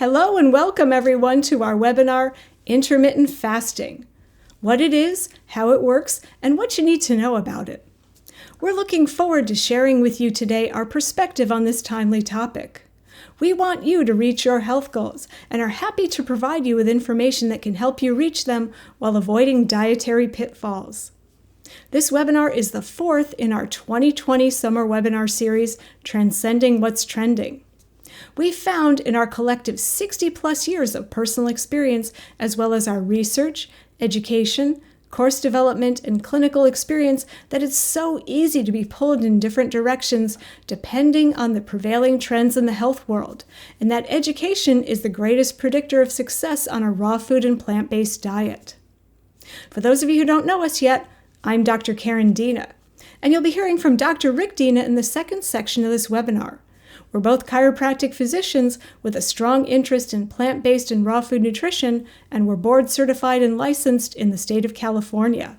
Hello and welcome everyone to our webinar, Intermittent Fasting. What it is, how it works, and what you need to know about it. We're looking forward to sharing with you today our perspective on this timely topic. We want you to reach your health goals and are happy to provide you with information that can help you reach them while avoiding dietary pitfalls. This webinar is the fourth in our 2020 summer webinar series, Transcending What's Trending. We found in our collective 60-plus years of personal experience, as well as our research, education, course development, and clinical experience, that it's so easy to be pulled in different directions depending on the prevailing trends in the health world, and that education is the greatest predictor of success on a raw food and plant-based diet. For those of you who don't know us yet, I'm Dr. Karen Dina, and you'll be hearing from Dr. Rick Dina in the second section of this webinar. We're both chiropractic physicians with a strong interest in plant-based and raw food nutrition, and we're board certified and licensed in the state of California.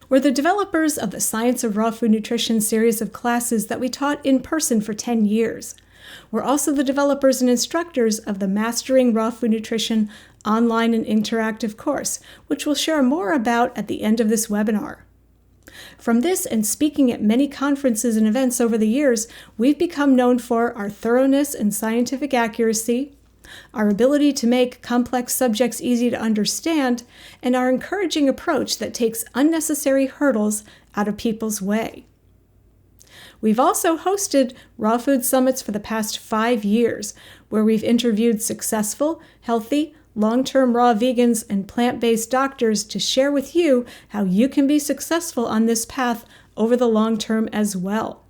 We're the developers of the Science of Raw Food Nutrition series of classes that we taught in person for 10 years. We're also the developers and instructors of the Mastering Raw Food Nutrition online and interactive course, which we'll share more about at the end of this webinar. From this and speaking at many conferences and events over the years, we've become known for our thoroughness and scientific accuracy, our ability to make complex subjects easy to understand, and our encouraging approach that takes unnecessary hurdles out of people's way. We've also hosted raw food summits for the past 5 years, where we've interviewed successful, healthy, long-term raw vegans and plant-based doctors to share with you how you can be successful on this path over the long term as well.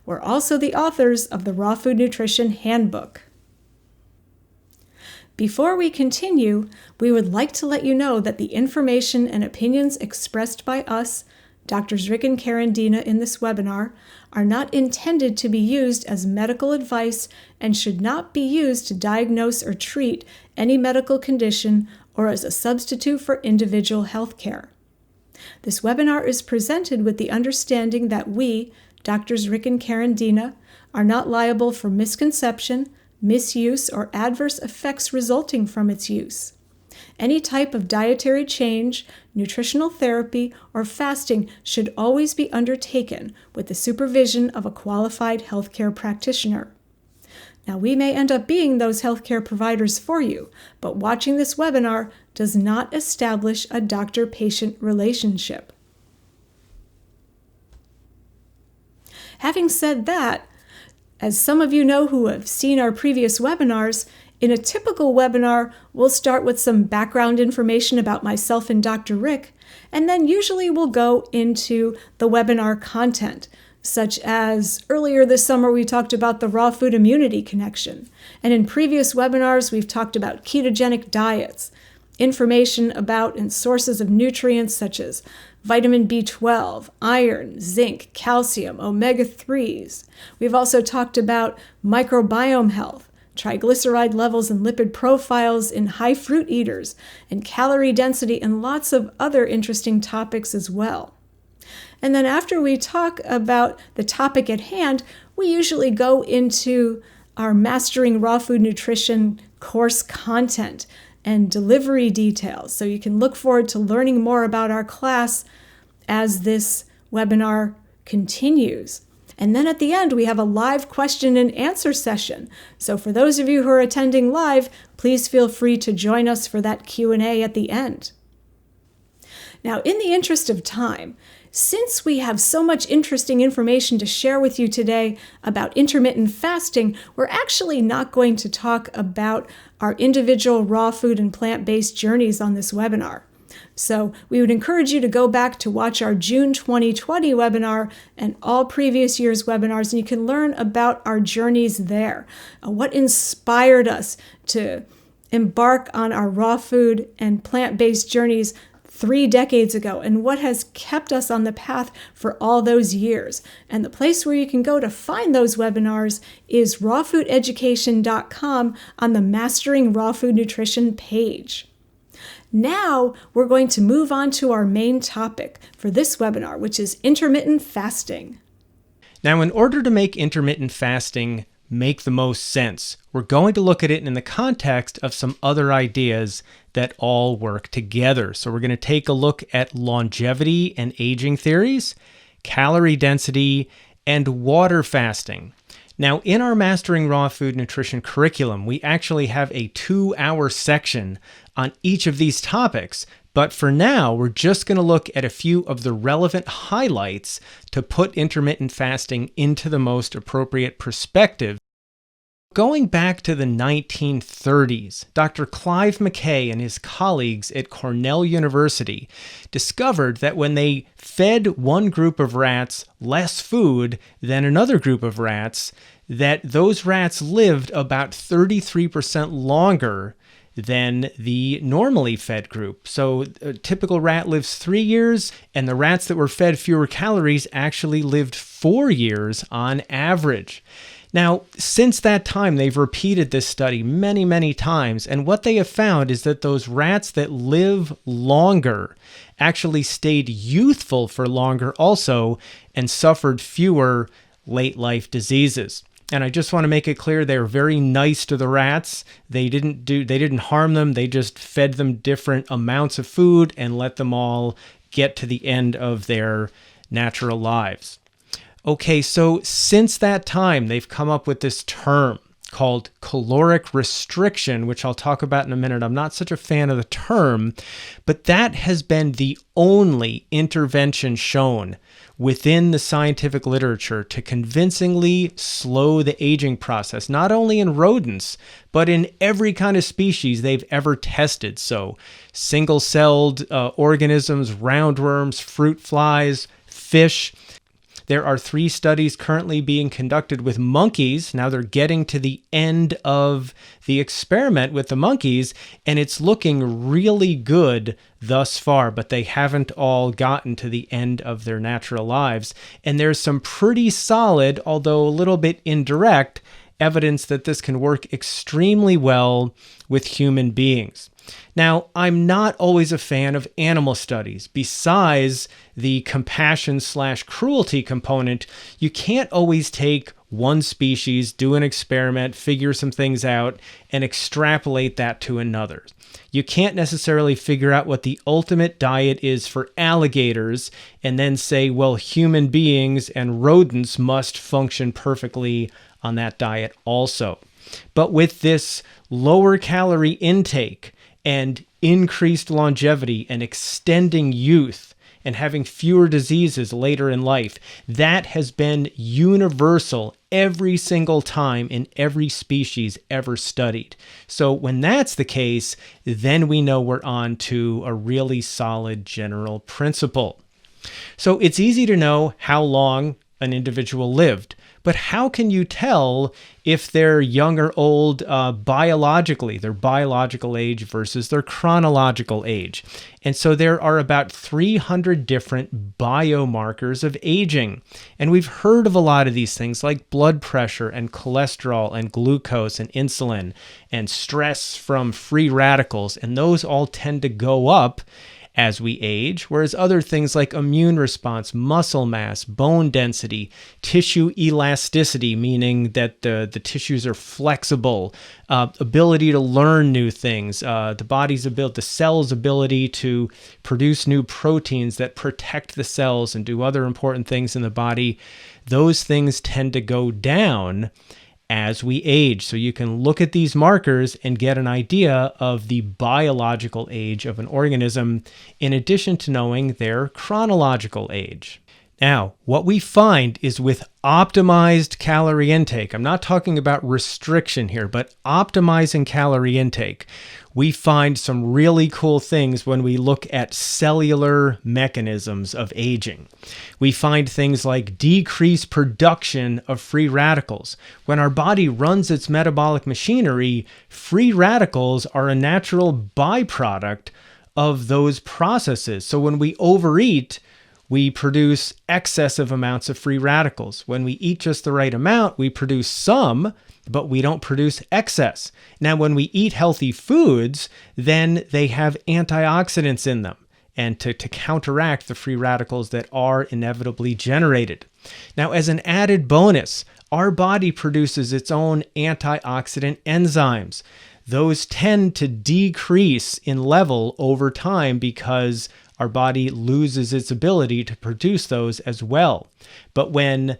We're also the authors of the Raw Food Nutrition Handbook. Before we continue, we would like to let you know that the information and opinions expressed by us, Drs. Rick and Karen Dina, in this webinar are not intended to be used as medical advice and should not be used to diagnose or treat any medical condition or as a substitute for individual health care. This webinar is presented with the understanding that we, Drs. Rick and Karen Dina, are not liable for misconception, misuse, or adverse effects resulting from its use. Any type of dietary change, nutritional therapy, or fasting should always be undertaken with the supervision of a qualified healthcare practitioner. Now, we may end up being those healthcare providers for you, but watching this webinar does not establish a doctor-patient relationship. Having said that, as some of you know who have seen our previous webinars, in a typical webinar, we'll start with some background information about myself and Dr. Rick, and then usually we'll go into the webinar content, such as earlier this summer we talked about the raw food immunity connection, and in previous webinars we've talked about ketogenic diets, information about and sources of nutrients such as vitamin B12, iron, zinc, calcium, omega-3s. We've also talked about microbiome health, triglyceride levels and lipid profiles in high fruit eaters, and calorie density, and lots of other interesting topics as well. And then after we talk about the topic at hand, we usually go into our Mastering Raw Food Nutrition course content and delivery details. So you can look forward to learning more about our class as this webinar continues. And then at the end, we have a live question and answer session. So for those of you who are attending live, please feel free to join us for that Q&A at the end. Now, in the interest of time, since we have so much interesting information to share with you today about intermittent fasting, we're actually not going to talk about our individual raw food and plant-based journeys on this webinar. So we would encourage you to go back to watch our June 2020 webinar and all previous year's webinars, and you can learn about our journeys there. What inspired us to embark on our raw food and plant-based journeys 3 decades ago, and what has kept us on the path for all those years. And the place where you can go to find those webinars is rawfoodeducation.com on the Mastering Raw Food Nutrition page. Now we're going to move on to our main topic for this webinar, which is intermittent fasting. Now, in order to make intermittent fasting make the most sense. We're going to look at it in the context of some other ideas that all work together. So we're going to take a look at longevity and aging theories, calorie density, and water fasting. Now, in our Mastering Raw Food Nutrition curriculum, we actually have a 2-hour section on each of these topics. But for now, we're just going to look at a few of the relevant highlights to put intermittent fasting into the most appropriate perspective. Going back to the 1930s, Dr. Clive McKay and his colleagues at Cornell University discovered that when they fed one group of rats less food than another group of rats, that those rats lived about 33% longer than the normally fed group. So a typical rat lives 3 years, and the rats that were fed fewer calories actually lived 4 years on average. Now, since that time, they've repeated this study many, many times, and what they have found is that those rats that live longer actually stayed youthful for longer also and suffered fewer late life diseases. And I just want to make it clear they were very nice to the rats. They didn't harm them. They just fed them different amounts of food and let them all get to the end of their natural lives. Okay, so since that time, they've come up with this term called caloric restriction, which I'll talk about in a minute. I'm not such a fan of the term, but that has been the only intervention shown within the scientific literature to convincingly slow the aging process, not only in rodents, but in every kind of species they've ever tested. So single-celled organisms, roundworms, fruit flies, fish. There are 3 studies currently being conducted with monkeys. Now they're getting to the end of the experiment with the monkeys, and it's looking really good thus far, but they haven't all gotten to the end of their natural lives. And there's some pretty solid, although a little bit indirect, evidence that this can work extremely well with human beings. Now, I'm not always a fan of animal studies. Besides the compassion/cruelty component, you can't always take one species, do an experiment, figure some things out, and extrapolate that to another. You can't necessarily figure out what the ultimate diet is for alligators and then say, well, human beings and rodents must function perfectly on that diet also. But with this lower calorie intake and increased longevity and extending youth and having fewer diseases later in life, that has been universal every single time in every species ever studied. So when that's the case, then we know we're on to a really solid general principle. So it's easy to know how long an individual lived. But how can you tell if they're young or old biologically, their biological age versus their chronological age? And so there are about 300 different biomarkers of aging. And we've heard of a lot of these things like blood pressure and cholesterol and glucose and insulin and stress from free radicals. And those all tend to go up as we age, whereas other things like immune response, muscle mass, bone density, tissue elasticity, meaning that the tissues are flexible, ability to learn new things, the cell's ability to produce new proteins that protect the cells and do other important things in the body, those things tend to go down as we age. So you can look at these markers and get an idea of the biological age of an organism in addition to knowing their chronological age. Now, what we find is with optimized calorie intake, I'm not talking about restriction here, but optimizing calorie intake, we find some really cool things when we look at cellular mechanisms of aging. We find things like decreased production of free radicals. When our body runs its metabolic machinery, free radicals are a natural byproduct of those processes. So when we overeat, we produce excessive amounts of free radicals. When we eat just the right amount, we produce some, but we don't produce excess. Now, when we eat healthy foods, then they have antioxidants in them and to counteract the free radicals that are inevitably generated. Now, as an added bonus, our body produces its own antioxidant enzymes. Those tend to decrease in level over time because our body loses its ability to produce those as well. But when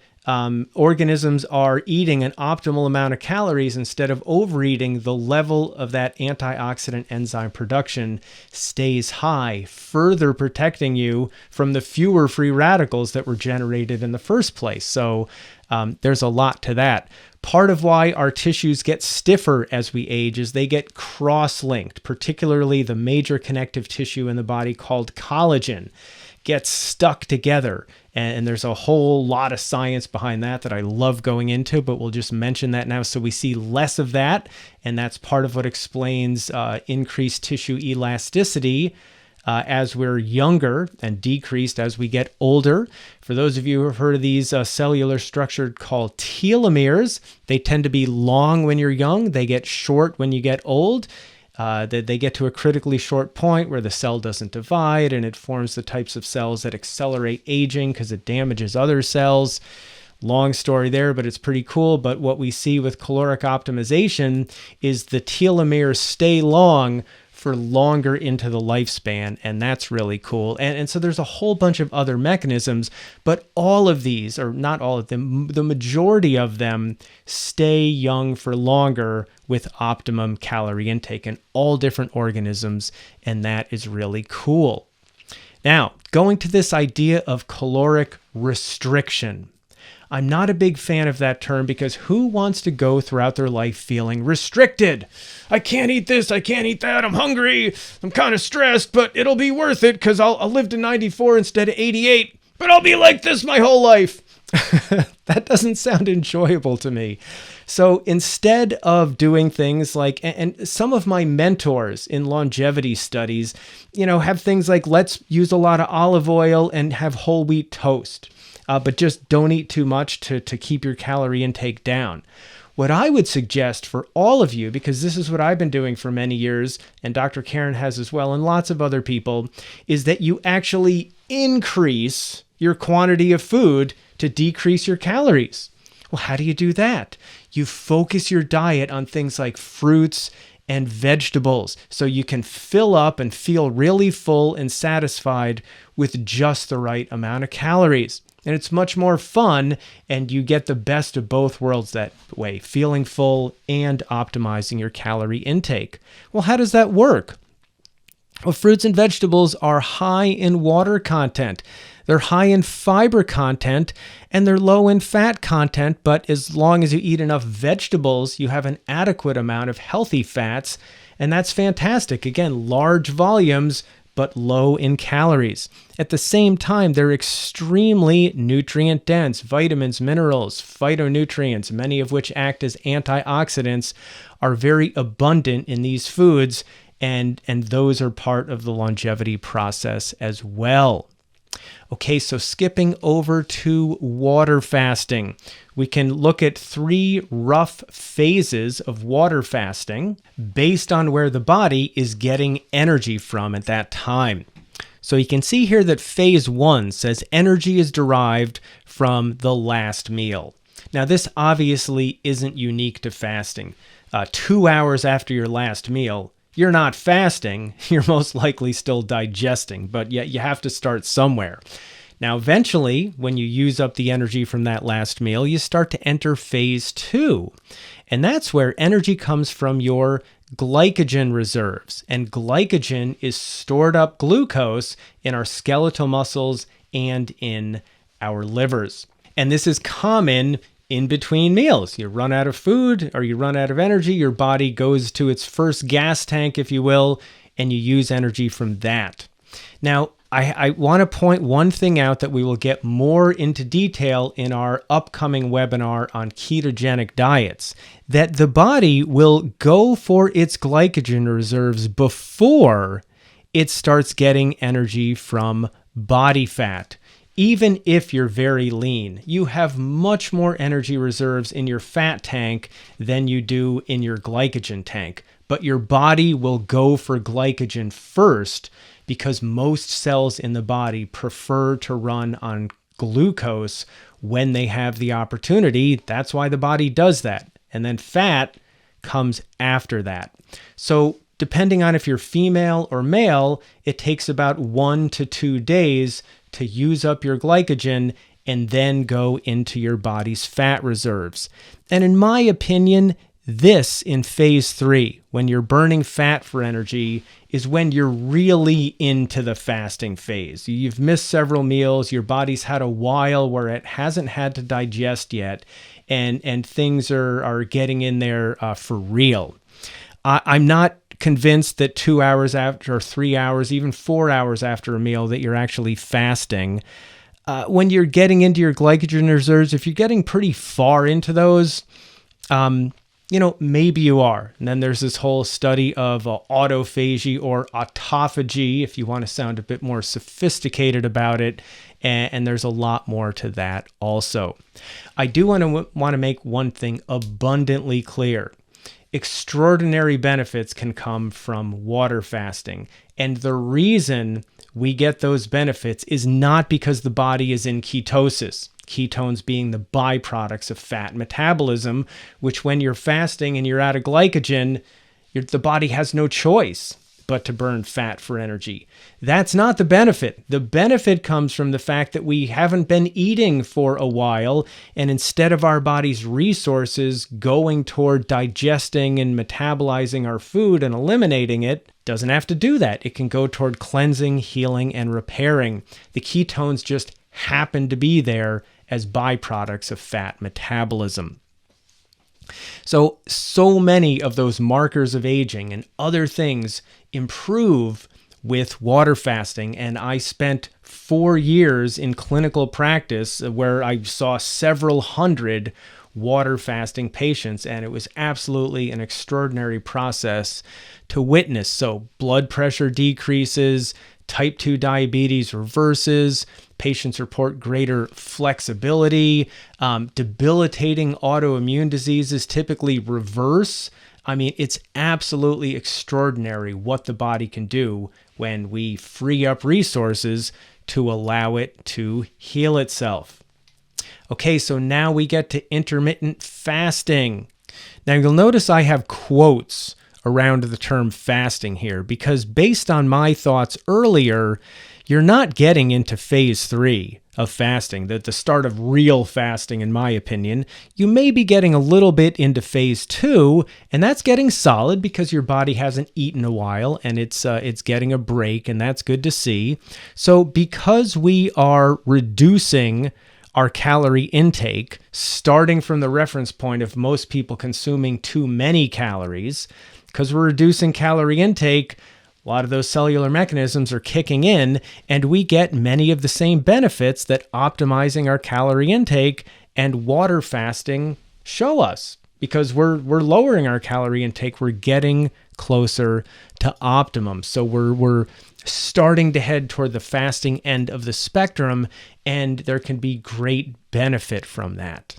organisms are eating an optimal amount of calories instead of overeating, the level of that antioxidant enzyme production stays high, further protecting you from the fewer free radicals that were generated in the first place. So there's a lot to that. Part of why our tissues get stiffer as we age is they get cross-linked, particularly the major connective tissue in the body called collagen gets stuck together. And there's a whole lot of science behind that I love going into, but we'll just mention that now. So we see less of that, and that's part of what explains increased tissue elasticity as we're younger and decreased as we get older. For those of you who have heard of these cellular structures called telomeres, they tend to be long when you're young. They get short when you get old. They get to a critically short point where the cell doesn't divide and it forms the types of cells that accelerate aging because it damages other cells. Long story there, but it's pretty cool. But what we see with caloric optimization is the telomeres stay long for longer into the lifespan, and that's really cool. And so there's a whole bunch of other mechanisms, but all of these, or not all of them, the majority of them stay young for longer with optimum calorie intake in all different organisms, and that is really cool. Now, going to this idea of caloric restriction. I'm not a big fan of that term because who wants to go throughout their life feeling restricted? I can't eat this, I can't eat that, I'm hungry, I'm kind of stressed, but it'll be worth it because I'll live to 94 instead of 88, but I'll be like this my whole life. That doesn't sound enjoyable to me. So instead of doing things like, and some of my mentors in longevity studies, have things like, let's use a lot of olive oil and have whole wheat toast. But just don't eat too much to keep your calorie intake down. What I would suggest for all of you, because this is what I've been doing for many years, and Dr. Karen has as well, and lots of other people, is that you actually increase your quantity of food to decrease your calories. Well, how do you do that? You focus your diet on things like fruits and vegetables, so you can fill up and feel really full and satisfied with just the right amount of calories. And it's much more fun, and you get the best of both worlds that way, feeling full and optimizing your calorie intake. Well, how does that work? Well, fruits and vegetables are high in water content. They're high in fiber content, and they're low in fat content, but as long as you eat enough vegetables, you have an adequate amount of healthy fats, and that's fantastic. Again, large volumes, but low in calories. At the same time, they're extremely nutrient dense. Vitamins, minerals, phytonutrients, many of which act as antioxidants, are very abundant in these foods, and those are part of the longevity process as well. Okay, so skipping over to water fasting, we can look at 3 rough phases of water fasting based on where the body is getting energy from at that time. So you can see here that phase 1 says energy is derived from the last meal. Now, this obviously isn't unique to fasting. 2 hours after your last meal, you're not fasting, you're most likely still digesting, but yet you have to start somewhere. Now, eventually, when you use up the energy from that last meal, you start to enter phase 2. And that's where energy comes from your glycogen reserves. And glycogen is stored up glucose in our skeletal muscles and in our livers. And this is common in between meals. You run out of food or you run out of energy, your body goes to its first gas tank, if you will, and you use energy from that. Now, I want to point one thing out that we will get more into detail in our upcoming webinar on ketogenic diets, that the body will go for its glycogen reserves before it starts getting energy from body fat. Even if you're very lean, you have much more energy reserves in your fat tank than you do in your glycogen tank. But your body will go for glycogen first because most cells in the body prefer to run on glucose when they have the opportunity. That's why the body does that. And then fat comes after that. So depending on if you're female or male, it takes about 1 to 2 days to use up your glycogen and then go into your body's fat reserves. And in my opinion, this in phase 3, when you're burning fat for energy, is when you're really into the fasting phase. You've missed several meals, your body's had a while where it hasn't had to digest yet, and things are getting in there for real. I'm not convinced that 2 hours after, or 3 hours, even 4 hours after a meal that you're actually fasting. When you're getting into your glycogen reserves, if you're getting pretty far into those, maybe you are. And then there's this whole study of autophagy or autophagy, if you want to sound a bit more sophisticated about it. And there's a lot more to that also. I do want to make one thing abundantly clear. Extraordinary benefits can come from water fasting. And the reason we get those benefits is not because the body is in ketosis. Ketones being the byproducts of fat metabolism, which when you're fasting and you're out of glycogen, the body has no choice but to burn fat for energy. That's not the benefit. The benefit comes from the fact that we haven't been eating for a while, and instead of our body's resources going toward digesting and metabolizing our food and eliminating it, doesn't have to do that. It can go toward cleansing, healing, and repairing. The ketones just happen to be there as byproducts of fat metabolism. So many of those markers of aging and other things improve with water fasting. And I spent 4 years in clinical practice where I saw several hundred water fasting patients, and it was absolutely an extraordinary process to witness. So blood pressure decreases, type 2 diabetes reverses, patients report greater flexibility, debilitating autoimmune diseases typically reverse. I mean, it's absolutely extraordinary what the body can do when we free up resources to allow it to heal itself. Okay, so now we get to intermittent fasting. Now you'll notice I have quotes around the term fasting here because based on my thoughts earlier, you're not getting into phase 3 of fasting, the start of real fasting, in my opinion. You may be getting a little bit into phase 2, and that's getting solid because your body hasn't eaten a while and it's getting a break, and that's good to see. So because we are reducing our calorie intake, starting from the reference point of most people consuming too many calories, because we're reducing calorie intake, a lot of those cellular mechanisms are kicking in, and we get many of the same benefits that optimizing our calorie intake and water fasting show us. Because we're lowering our calorie intake, we're getting closer to optimum. So we're starting to head toward the fasting end of the spectrum, and there can be great benefit from that.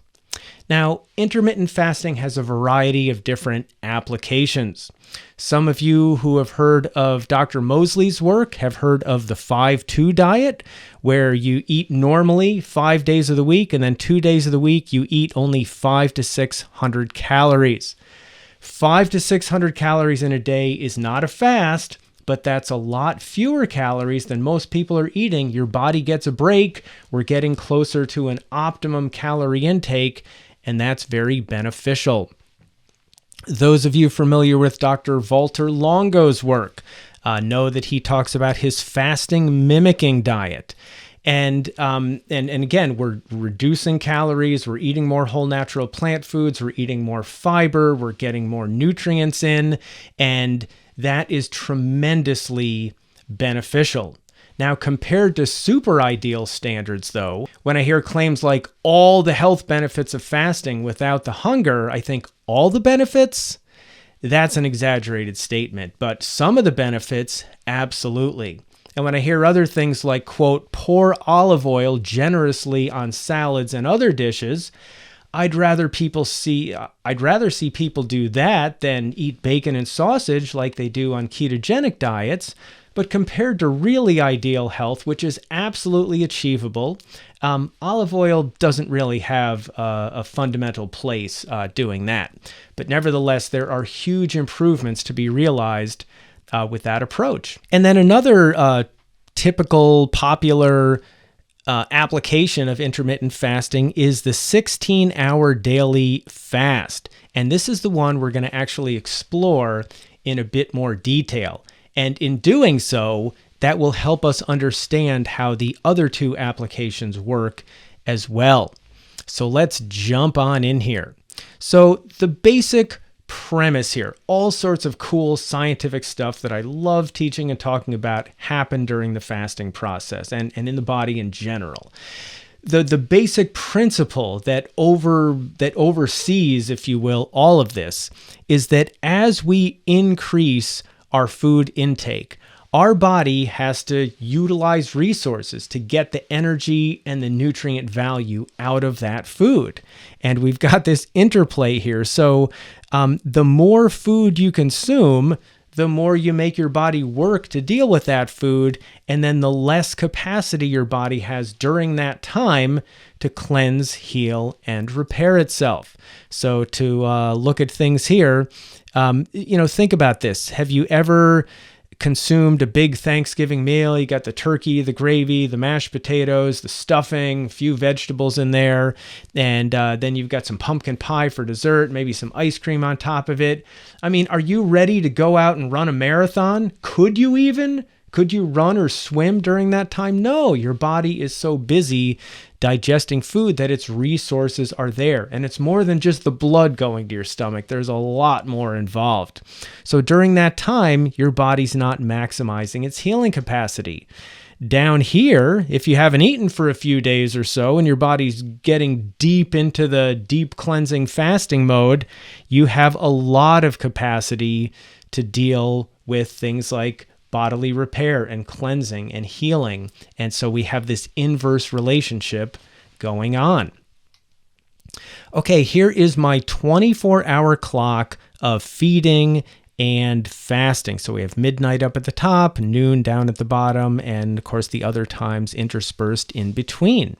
Now, intermittent fasting has a variety of different applications. Some of you who have heard of Dr. Mosley's work have heard of the 5-2 diet, where you eat normally 5 days of the week, and then 2 days of the week you eat only 500 to 600 calories. 500 to 600 calories in a day is not a fast, but that's a lot fewer calories than most people are eating. Your body gets a break. We're getting closer to an optimum calorie intake, and that's very beneficial. Those of you familiar with Dr. Walter Longo's work know that he talks about his fasting mimicking diet. And again, we're reducing calories, we're eating more whole natural plant foods, we're eating more fiber, we're getting more nutrients in, and that is tremendously beneficial. Now, compared to super ideal standards, though, when I hear claims like all the health benefits of fasting without the hunger, I think all the benefits? That's an exaggerated statement, but some of the benefits, absolutely. And when I hear other things like, quote, pour olive oil generously on salads and other dishes, I'd rather see people do that than eat bacon and sausage like they do on ketogenic diets. But compared to really ideal health, which is absolutely achievable, Olive oil doesn't really have a fundamental place doing that. But nevertheless, there are huge improvements to be realized with that approach. And then another typical popular application of intermittent fasting is the 16-hour daily fast. And this is the one we're going to actually explore in a bit more detail. And in doing so, that will help us understand how the other two applications work as well. So let's jump on in here. So the basic premise here, all sorts of cool scientific stuff that I love teaching and talking about happen during the fasting process and in the body in general. The basic principle that oversees, if you will, all of this is that as we increase our food intake, our body has to utilize resources to get the energy and the nutrient value out of that food. And we've got this interplay here. So the more food you consume, the more you make your body work to deal with that food, and then the less capacity your body has during that time to cleanse, heal, and repair itself. So to look at things here, think about this. Have you ever consumed a big Thanksgiving meal? You got the turkey, the gravy, the mashed potatoes, the stuffing, a few vegetables in there, and then you've got some pumpkin pie for dessert, maybe some ice cream on top of it. I mean, are you ready to go out and run a marathon? Could you even? Could you run or swim during that time? No, your body is so busy digesting food that its resources are there. And it's more than just the blood going to your stomach. There's a lot more involved. So during that time, your body's not maximizing its healing capacity. Down here, if you haven't eaten for a few days or so and your body's getting deep into the deep cleansing fasting mode, you have a lot of capacity to deal with things like bodily repair and cleansing and healing. And so we have this inverse relationship going on. Okay, here is my 24-hour clock of feeding and fasting. So we have midnight up at the top, noon down at the bottom, and of course the other times interspersed in between.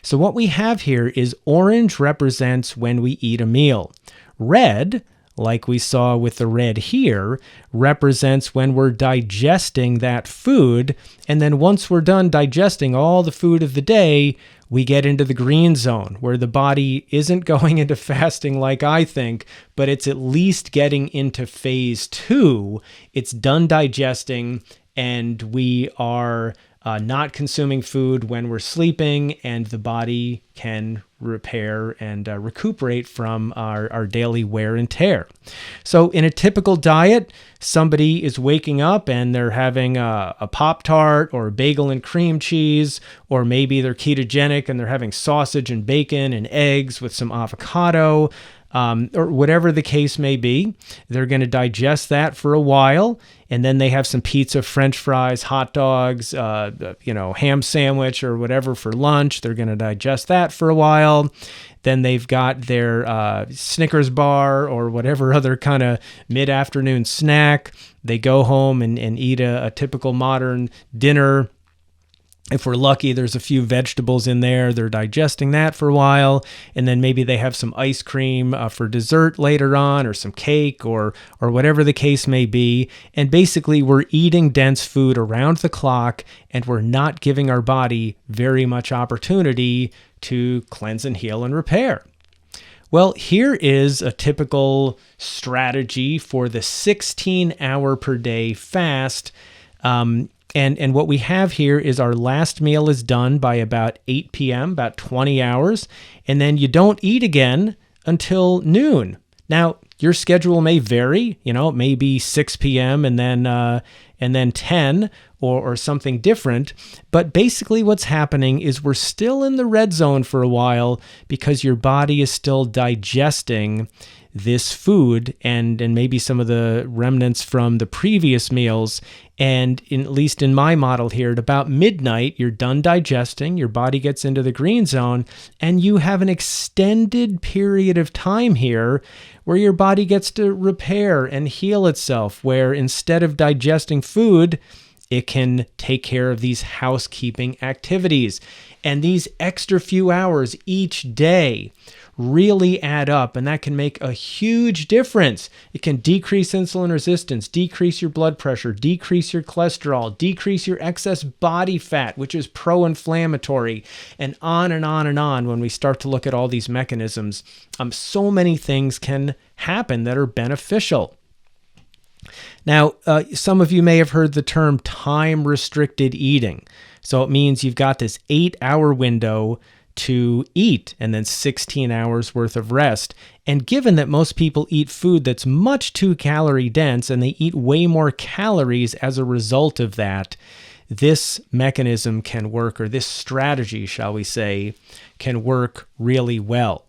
So what we have here is orange represents when we eat a meal. Red, like we saw with the red here, represents when we're digesting that food. And then once we're done digesting all the food of the day, we get into the green zone where the body isn't going into fasting like I think, but it's at least getting into phase 2. It's done digesting and we are not consuming food when we're sleeping, and the body can repair and recuperate from our daily wear and tear. So in a typical diet, somebody is waking up and they're having a Pop-Tart or a bagel and cream cheese, or maybe they're ketogenic and they're having sausage and bacon and eggs with some avocado, or whatever the case may be. They're going to digest that for a while, and then they have some pizza, French fries, hot dogs, ham sandwich or whatever for lunch. They're going to digest that for a while. Then they've got their Snickers bar or whatever other kind of mid-afternoon snack. They go home and eat a typical modern dinner. If we're lucky, there's a few vegetables in there. They're digesting that for a while. And then maybe they have some ice cream for dessert later on, or some cake, or whatever the case may be. And basically, we're eating dense food around the clock, and we're not giving our body very much opportunity to cleanse and heal and repair. Well, here is a typical strategy for the 16-hour per day fast. And what we have here is our last meal is done by about 8 p.m., about 20 hours, and then you don't eat again until noon. Now, your schedule may vary. It may be 6 p.m. and then 10 or something different. But basically what's happening is we're still in the red zone for a while because your body is still digesting this food and maybe some of the remnants from the previous meals. And at least in my model here, at about midnight, you're done digesting, your body gets into the green zone, and you have an extended period of time here where your body gets to repair and heal itself, where instead of digesting food, it can take care of these housekeeping activities. And these extra few hours each day really add up, and that can make a huge difference. It can decrease insulin resistance, decrease your blood pressure, decrease your cholesterol, decrease your excess body fat, which is pro-inflammatory, and on and on and on. When we start to look at all these mechanisms, so many things can happen that are beneficial. Now, some of you may have heard the term time-restricted eating. So it means you've got this 8-hour window to eat and then 16 hours worth of rest. And given that most people eat food that's much too calorie dense and they eat way more calories as a result of that, this mechanism can work, or this strategy, shall we say, can work really well.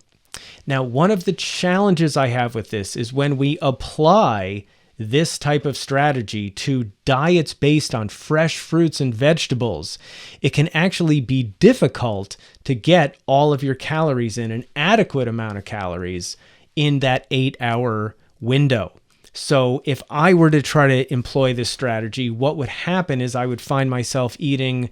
Now, one of the challenges I have with this is when we apply this type of strategy to diets based on fresh fruits and vegetables, it can actually be difficult to get all of your calories in, an adequate amount of calories in that 8-hour window. So if I were to try to employ this strategy, what would happen is I would find myself eating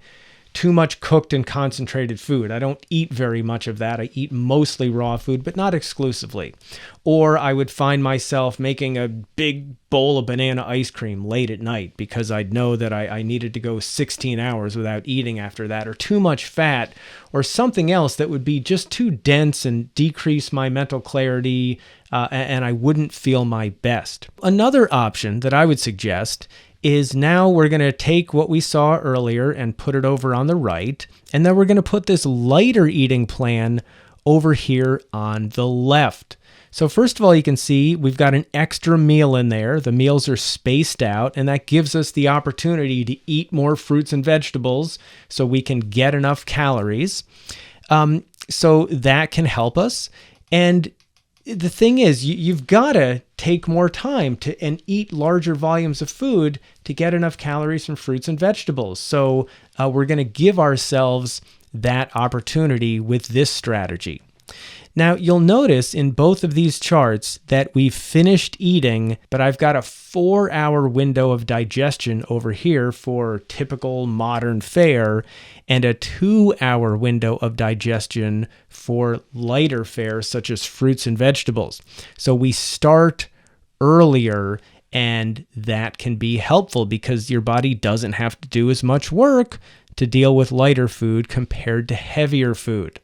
too much cooked and concentrated food. I don't eat very much of that. I eat mostly raw food, but not exclusively. Or I would find myself making a big bowl of banana ice cream late at night because I'd know that I needed to go 16 hours without eating after that, or too much fat, or something else that would be just too dense and decrease my mental clarity, and I wouldn't feel my best. Another option that I would suggest is now we're going to take what we saw earlier and put it over on the right, and then we're going to put this lighter eating plan over here on the left. So first of all, you can see we've got an extra meal in there. The meals are spaced out, and that gives us the opportunity to eat more fruits and vegetables so we can get enough calories. So that can help us. And the thing is, you've got to take more time and eat larger volumes of food to get enough calories from fruits and vegetables. So we're going to give ourselves that opportunity with this strategy. Now, you'll notice in both of these charts that we've finished eating, but I've got a 4-hour window of digestion over here for typical modern fare, and a 2-hour window of digestion for lighter fare, such as fruits and vegetables. So we start earlier, and that can be helpful because your body doesn't have to do as much work to deal with lighter food compared to heavier food.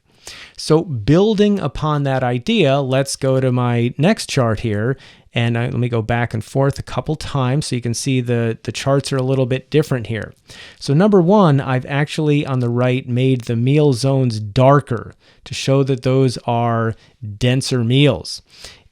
So building upon that idea, let's go to my next chart here, and let me go back and forth a couple times so you can see the charts are a little bit different here. So number one, I've actually on the right made the meal zones darker to show that those are denser meals,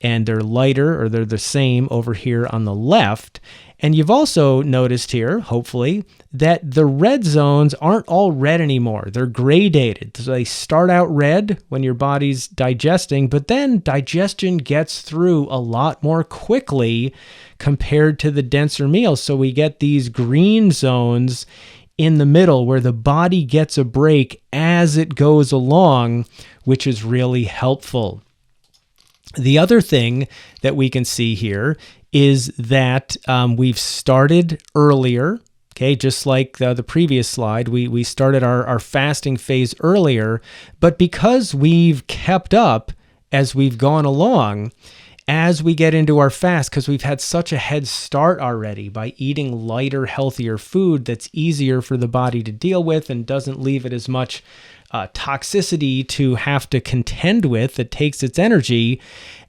and they're lighter, or they're the same over here on the left. And you've also noticed here, hopefully, that the red zones aren't all red anymore. They're gradated. So they start out red when your body's digesting, but then digestion gets through a lot more quickly compared to the denser meals. So we get these green zones in the middle where the body gets a break as it goes along, which is really helpful. The other thing that we can see here is that we've started earlier, okay, just like the previous slide. We started our fasting phase earlier, but because we've kept up as we've gone along, as we get into our fast, because we've had such a head start already by eating lighter, healthier food that's easier for the body to deal with and doesn't leave it as much toxicity to have to contend with that takes its energy.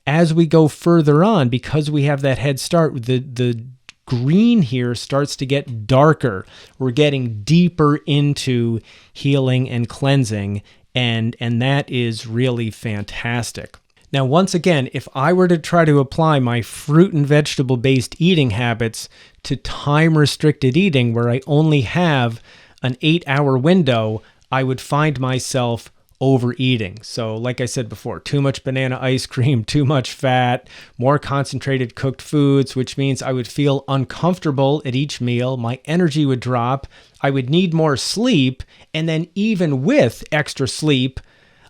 As we go further on, because we have that head start, the green here starts to get darker. We're getting deeper into healing and cleansing, and that is really fantastic. Now, once again, if I were to try to apply my fruit and vegetable-based eating habits to time-restricted eating, where I only have an 8-hour window, I would find myself overeating. So like I said before, too much banana ice cream, too much fat, more concentrated cooked foods, which means I would feel uncomfortable at each meal. My energy would drop. I would need more sleep. And then even with extra sleep,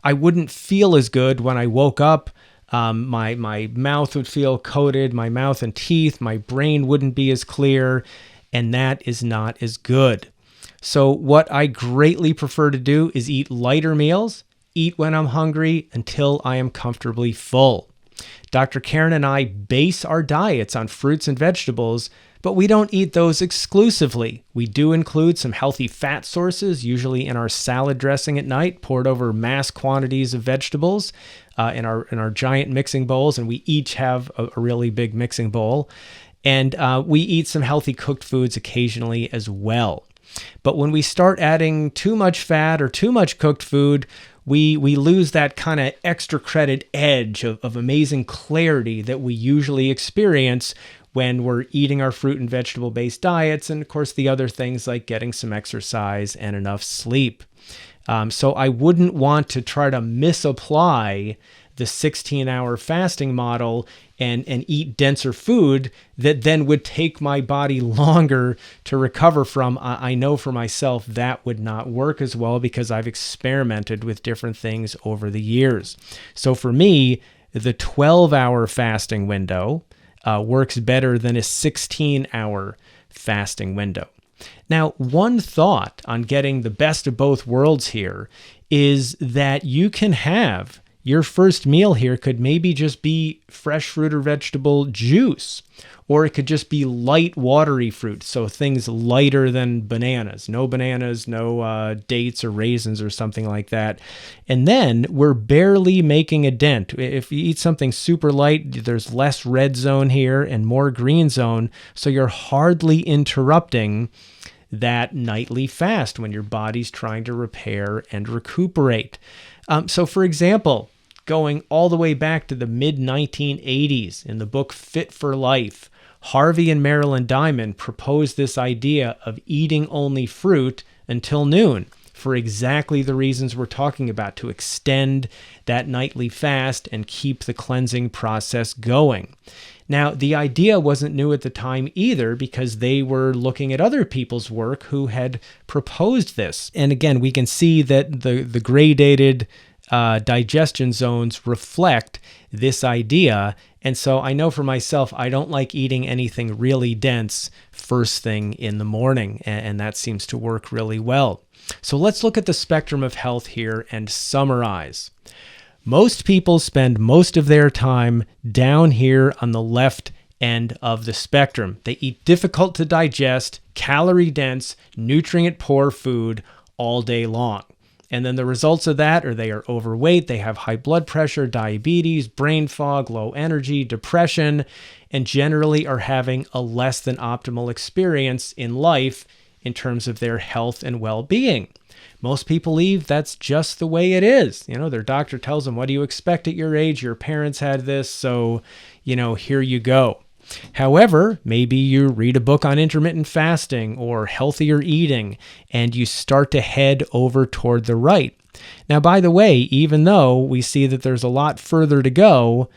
I wouldn't feel as good when I woke up. My mouth would feel coated, my mouth and teeth, my brain wouldn't be as clear, and that is not as good. So what I greatly prefer to do is eat lighter meals, eat when I'm hungry until I am comfortably full. Dr. Karen and I base our diets on fruits and vegetables, but we don't eat those exclusively. We do include some healthy fat sources, usually in our salad dressing at night, poured over mass quantities of vegetables in our giant mixing bowls, and we each have a really big mixing bowl. And we eat some healthy cooked foods occasionally as well. But when we start adding too much fat or too much cooked food, we lose that kind of extra credit edge of amazing clarity that we usually experience when we're eating our fruit and vegetable-based diets, and of course the other things like getting some exercise and enough sleep. So I wouldn't want to try to misapply the 16-hour fasting model and eat denser food that then would take my body longer to recover from. I know for myself that would not work as well because I've experimented with different things over the years. So for me, the 12-hour fasting window works better than a 16-hour fasting window. Now, one thought on getting the best of both worlds here is that you can have your first meal here could maybe just be fresh fruit or vegetable juice, or it could just be light, watery fruit. So things lighter than bananas, no dates or raisins or something like that. And then we're barely making a dent. If you eat something super light, there's less red zone here and more green zone. So you're hardly interrupting that nightly fast when your body's trying to repair and recuperate. So for example, going all the way back to the mid-1980s in the book Fit for Life, Harvey and Marilyn Diamond proposed this idea of eating only fruit until noon for exactly the reasons we're talking about, to extend that nightly fast and keep the cleansing process going. Now, the idea wasn't new at the time either because they were looking at other people's work who had proposed this. And again, we can see that the gradated digestion zones reflect this idea. And so I know for myself, I don't like eating anything really dense first thing in the morning, and that seems to work really well. So let's look at the spectrum of health here and summarize. Most people spend most of their time down here on the left end of the spectrum. They eat difficult to digest, calorie-dense, nutrient-poor food all day long. And then the results of that are they are overweight, they have high blood pressure, diabetes, brain fog, low energy, depression, and generally are having a less than optimal experience in life in terms of their health and well-being. Most people believe that's just the way it is. You know, their doctor tells them, what do you expect at your age? Your parents had this, so, here you go. However, maybe you read a book on intermittent fasting or healthier eating, and you start to head over toward the right. Now, by the way, even though we see that there's a lot further to go,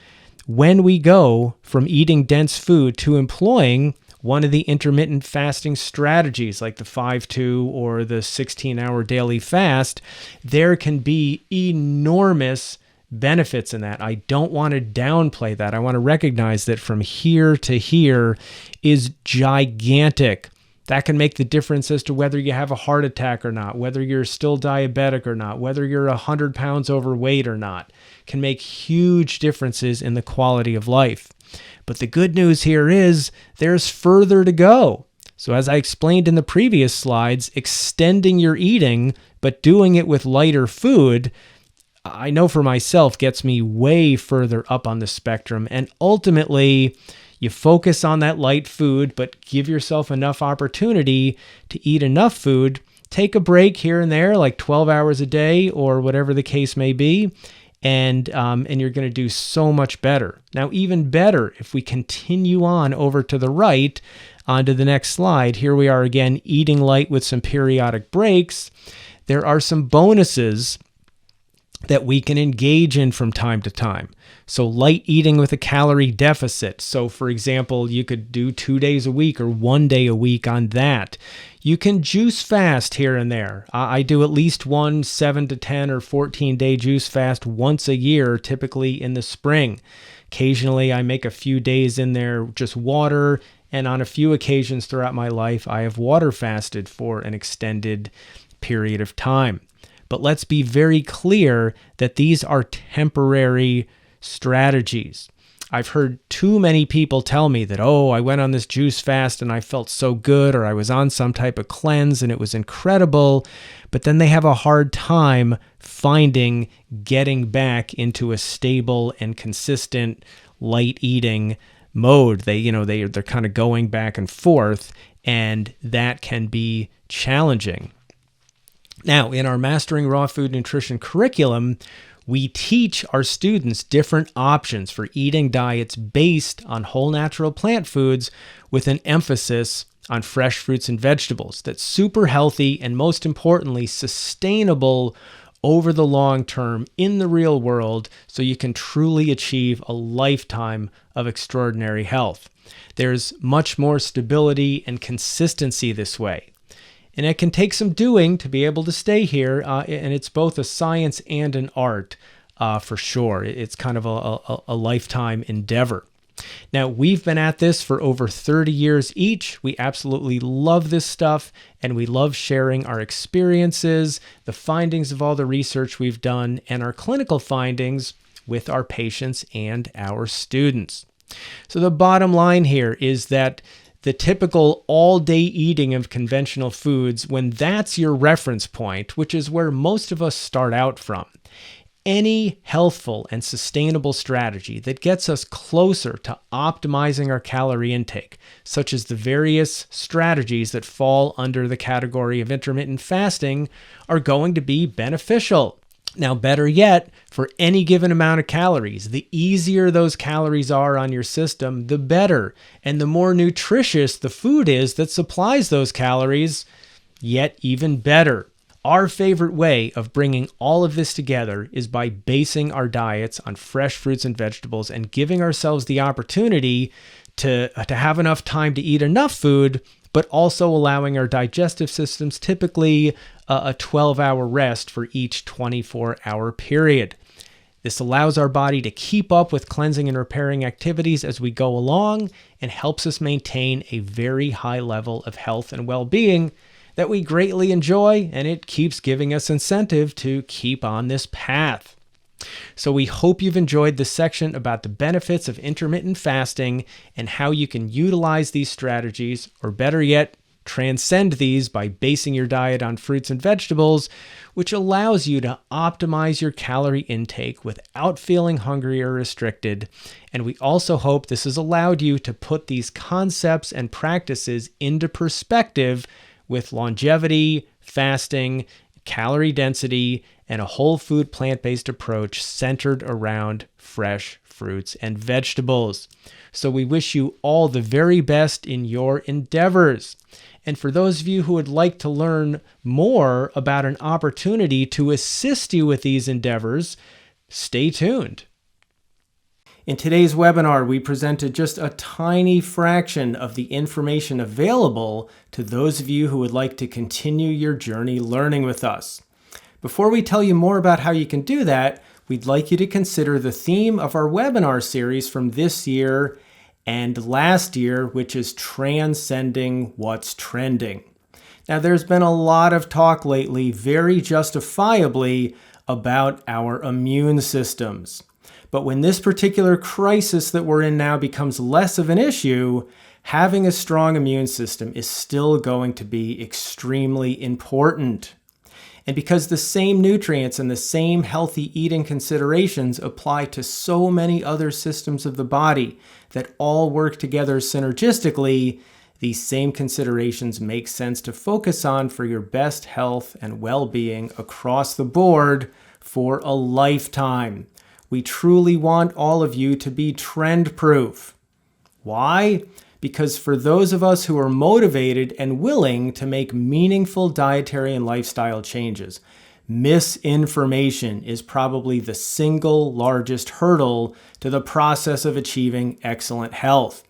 when we go from eating dense food to employing one of the intermittent fasting strategies like the 5-2 or the 16-hour daily fast, there can be enormous benefits in that. I don't want to downplay that. I want to recognize that from here to here is gigantic. That can make the difference as to whether you have a heart attack or not, whether you're still diabetic or not, whether you're 100 pounds overweight or not. Can make huge differences in the quality of life. But the good news here is there's further to go. So as I explained in the previous slides, extending your eating, but doing it with lighter food, I know for myself gets me way further up on the spectrum. And ultimately, you focus on that light food, but give yourself enough opportunity to eat enough food. Take a break here and there, like 12 hours a day or whatever the case may be. And you're going to do so much better. Now, even better, if we continue on over to the right, onto the next slide, here we are again, eating light with some periodic breaks. There are some bonuses that we can engage in from time to time. So light eating with a calorie deficit. So for example, you could do 2 days a week or 1 day a week on that. You can juice fast here and there. I do at least one 7 to 10 or 14 day juice fast once a year, typically in the spring. Occasionally I make a few days in there, just water And on a few occasions throughout my life, I have water fasted for an extended period of time. But let's be very clear that these are temporary strategies. I've heard too many people tell me that, oh, I went on this juice fast and I felt so good, or I was on some type of cleanse and it was incredible, but then they have a hard time getting back into a stable and consistent light eating mode. They're kind of going back and forth, and that can be challenging. Now, in our Mastering Raw Food Nutrition curriculum, we teach our students different options for eating diets based on whole natural plant foods with an emphasis on fresh fruits and vegetables that's super healthy and, most importantly, sustainable over the long term in the real world, so you can truly achieve a lifetime of extraordinary health. There's much more stability and consistency this way. And it can take some doing to be able to stay here, and it's both a science and an art, for sure. It's kind of a lifetime endeavor. Now, we've been at this for over 30 years each. We absolutely love this stuff, and we love sharing our experiences, the findings of all the research we've done, and our clinical findings with our patients and our students. So the bottom line here is that the typical all-day eating of conventional foods, when that's your reference point, which is where most of us start out from, any healthful and sustainable strategy that gets us closer to optimizing our calorie intake, such as the various strategies that fall under the category of intermittent fasting, are going to be beneficial. Now, better yet, for any given amount of calories, the easier those calories are on your system, the better. And the more nutritious the food is that supplies those calories, yet even better. Our favorite way of bringing all of this together is by basing our diets on fresh fruits and vegetables and giving ourselves the opportunity to have enough time to eat enough food, but also allowing our digestive systems typically a 12-hour rest for each 24-hour period. This allows our body to keep up with cleansing and repairing activities as we go along and helps us maintain a very high level of health and well-being that we greatly enjoy, and it keeps giving us incentive to keep on this path. So we hope you've enjoyed this section about the benefits of intermittent fasting and how you can utilize these strategies, or better yet, transcend these by basing your diet on fruits and vegetables, which allows you to optimize your calorie intake without feeling hungry or restricted. And we also hope this has allowed you to put these concepts and practices into perspective with longevity, fasting, calorie density, and a whole food plant-based approach centered around fresh fruits and vegetables. So we wish you all the very best in your endeavors. And for those of you who would like to learn more about an opportunity to assist you with these endeavors, stay tuned. In today's webinar, we presented just a tiny fraction of the information available to those of you who would like to continue your journey learning with us. Before we tell you more about how you can do that, we'd like you to consider the theme of our webinar series from this year and last year, which is transcending what's trending. Now, there's been a lot of talk lately, very justifiably, about our immune systems. But when this particular crisis that we're in now becomes less of an issue, having a strong immune system is still going to be extremely important. And because the same nutrients and the same healthy eating considerations apply to so many other systems of the body that all work together synergistically, these same considerations make sense to focus on for your best health and well-being across the board for a lifetime. We truly want all of you to be trend-proof. Why? Because for those of us who are motivated and willing to make meaningful dietary and lifestyle changes, misinformation is probably the single largest hurdle to the process of achieving excellent health.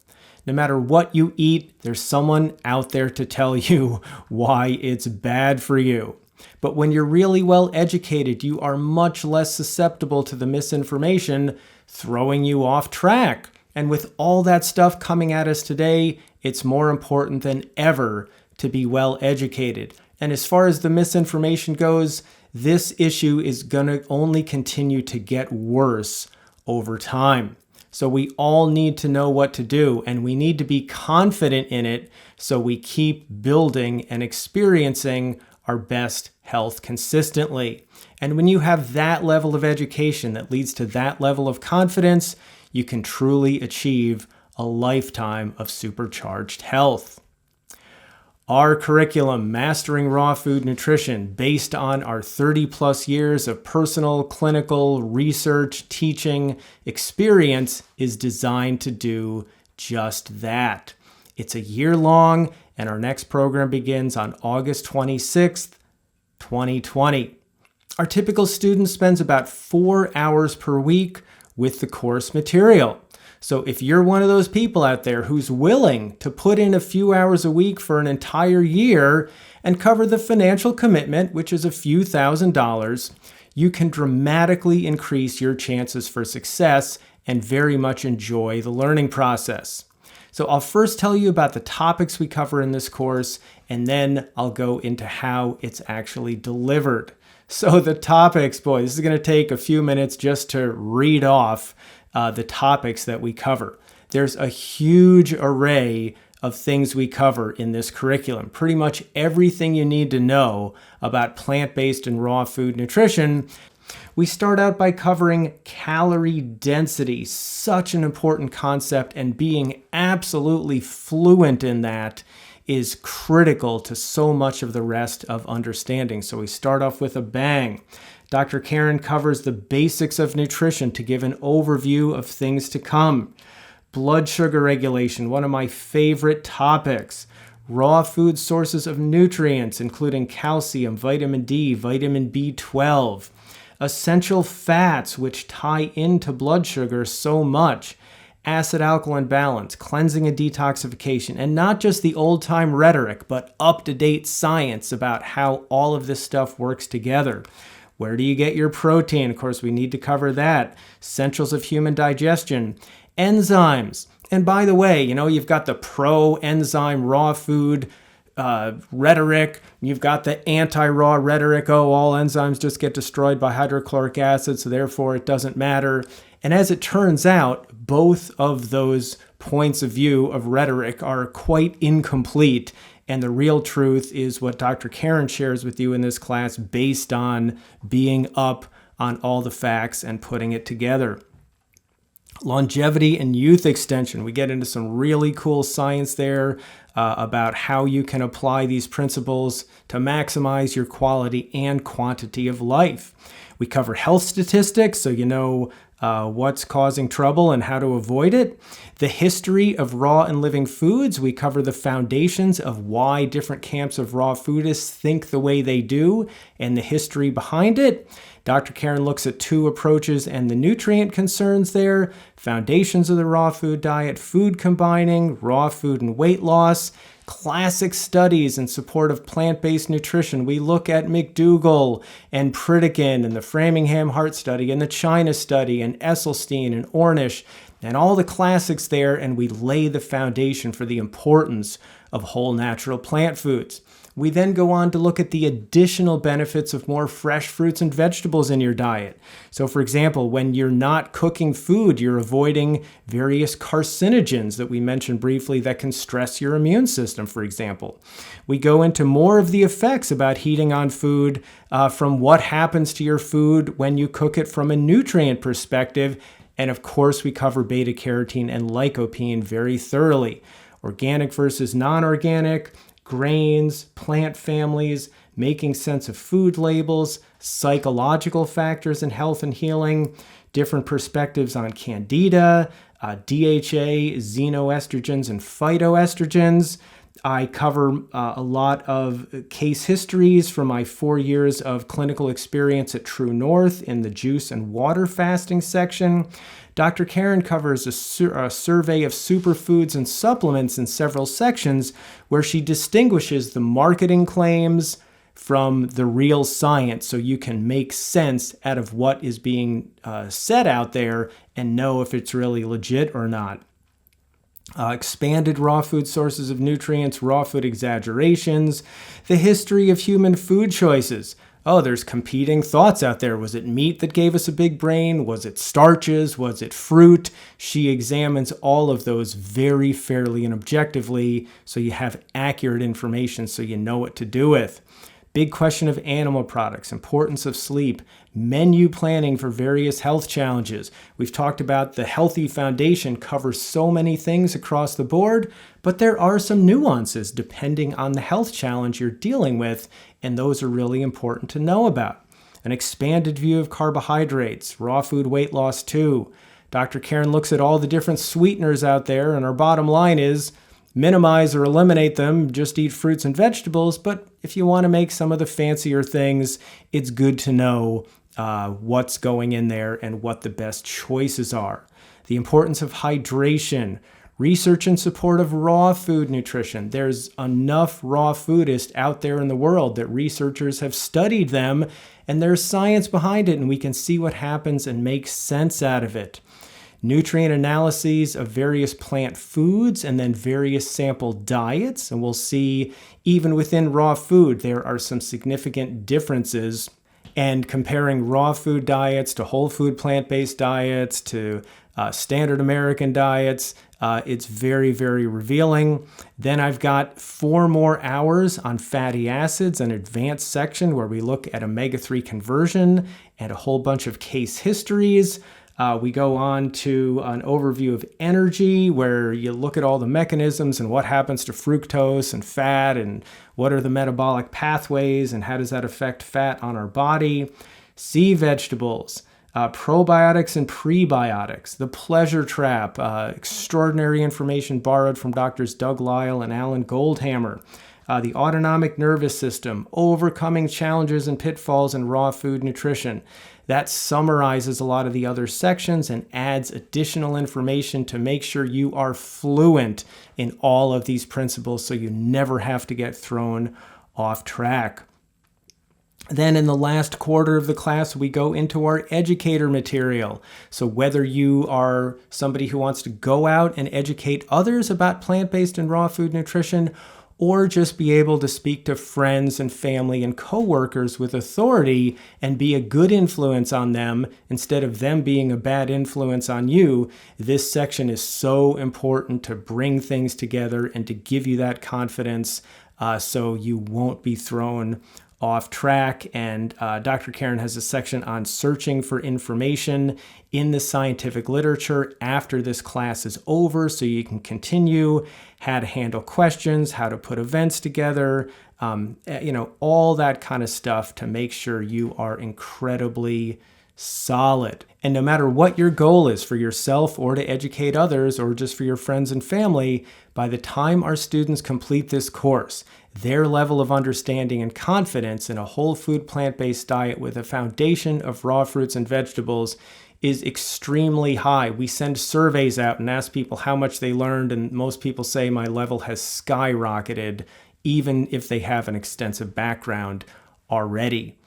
No matter what you eat, there's someone out there to tell you why it's bad for you. But when you're really well educated, you are much less susceptible to the misinformation throwing you off track, And with all that stuff coming at us today, it's more important than ever to be well educated. And as far as the misinformation goes, this issue is going to only continue to get worse over time. So we all need to know what to do, and we need to be confident in it so we keep building and experiencing our best health consistently. And when you have that level of education that leads to that level of confidence, you can truly achieve a lifetime of supercharged health. Our curriculum, Mastering Raw Food Nutrition, based on our 30 plus years of personal, clinical, research, teaching experience, is designed to do just that. It's a year long, and our next program begins on August 26th, 2020. Our typical student spends about 4 hours per week with the course material. So if you're one of those people out there who's willing to put in a few hours a week for an entire year and cover the financial commitment, which is a few $1,000s, you can dramatically increase your chances for success and very much enjoy the learning process. So I'll first tell you about the topics we cover in this course, and then I'll go into how it's actually delivered. So the topics, boy, this is going to take a few minutes just to read off the topics that we cover. There's a huge array of things we cover in this curriculum. Pretty much everything you need to know about plant-based and raw food nutrition. We start out by covering calorie density, such an important concept, and being absolutely fluent in that is critical to so much of the rest of understanding. So we start off with a bang. Dr. Karen covers the basics of nutrition to give an overview of things to come. Blood sugar regulation, one of my favorite topics. Raw food sources of nutrients, including calcium, vitamin D, vitamin B12. Essential fats, which tie into blood sugar so much. Acid-alkaline balance, cleansing and detoxification, and not just the old-time rhetoric, but up-to-date science about how all of this stuff works together. Where do you get your protein? Of course, we need to cover that. Essentials of human digestion. Enzymes. And by the way, you've got the pro-enzyme raw food rhetoric. You've got the anti-raw rhetoric. Oh, all enzymes just get destroyed by hydrochloric acid, so therefore it doesn't matter. And as it turns out, both of those points of view of rhetoric are quite incomplete. And the real truth is what Dr. Karen shares with you in this class based on being up on all the facts and putting it together. Longevity and youth extension. We get into some really cool science there about how you can apply these principles to maximize your quality and quantity of life. We cover health statistics, so you know what's causing trouble and how to avoid it. The history of raw and living foods. We cover the foundations of why different camps of raw foodists think the way they do and the history behind it. Dr. Karen looks at two approaches and the nutrient concerns there. Foundations of the raw food diet, food combining, raw food and weight loss. Classic studies in support of plant-based nutrition. We look at McDougall and Pritikin and the Framingham Heart Study and the China Study and Esselstyn and Ornish and all the classics there, and we lay the foundation for the importance of whole natural plant foods. We then go on to look at the additional benefits of more fresh fruits and vegetables in your diet. So for example, when you're not cooking food, you're avoiding various carcinogens that we mentioned briefly that can stress your immune system, for example. We go into more of the effects about heating on food from what happens to your food when you cook it from a nutrient perspective. And of course, we cover beta-carotene and lycopene very thoroughly. Organic versus non-organic, grains, plant families, making sense of food labels, psychological factors in health and healing, different perspectives on candida, DHA, xenoestrogens, and phytoestrogens. I cover a lot of case histories from my 4 years of clinical experience at True North in the juice and water fasting section. Dr. Karen covers a survey of superfoods and supplements in several sections where she distinguishes the marketing claims, from the real science so you can make sense out of what is being said out there and know if it's really legit or not. Expanded raw food sources of nutrients, raw food exaggerations, the history of human food choices. Oh, there's competing thoughts out there. Was it meat that gave us a big brain? Was it starches? Was it fruit? She examines all of those very fairly and objectively so you have accurate information so you know what to do with. Big question of animal products, importance of sleep, menu planning for various health challenges. We've talked about the Healthy Foundation covers so many things across the board, but there are some nuances depending on the health challenge you're dealing with, and those are really important to know about. An expanded view of carbohydrates, raw food weight loss too. Dr. Karen looks at all the different sweeteners out there, and our bottom line is minimize or eliminate them, just eat fruits and vegetables, but if you want to make some of the fancier things, it's good to know what's going in there and what the best choices are. The importance of hydration, research in support of raw food nutrition. There's enough raw foodists out there in the world that researchers have studied them, and there's science behind it, and we can see what happens and make sense out of it. Nutrient analyses of various plant foods and then various sample diets. And we'll see even within raw food, there are some significant differences. And comparing raw food diets to whole food plant-based diets to standard American diets, it's very, very revealing. Then I've got 4 more hours on fatty acids, an advanced section where we look at omega-3 conversion and a whole bunch of case histories. We go on to an overview of energy where you look at all the mechanisms and what happens to fructose and fat and what are the metabolic pathways and how does that affect fat on our body. Sea vegetables, probiotics and prebiotics, the pleasure trap, extraordinary information borrowed from Drs. Doug Lisle and Alan Goldhammer. The autonomic nervous system, overcoming challenges and pitfalls in raw food nutrition. That summarizes a lot of the other sections and adds additional information to make sure you are fluent in all of these principles so you never have to get thrown off track. Then in the last quarter of the class, we go into our educator material. So whether you are somebody who wants to go out and educate others about plant-based and raw food nutrition, or just be able to speak to friends and family and coworkers with authority and be a good influence on them instead of them being a bad influence on you, this section is so important to bring things together and to give you that confidence so you won't be thrown off track. And Dr. Karen has a section on searching for information in the scientific literature after this class is over so you can continue, how to handle questions, how to put events together, all that kind of stuff to make sure you are incredibly solid. And no matter what your goal is for yourself or to educate others or just for your friends and family, by the time our students complete this course, their level of understanding and confidence in a whole food plant-based diet with a foundation of raw fruits and vegetables is extremely high. We send surveys out and ask people how much they learned, and most people say my level has skyrocketed, even if they have an extensive background already.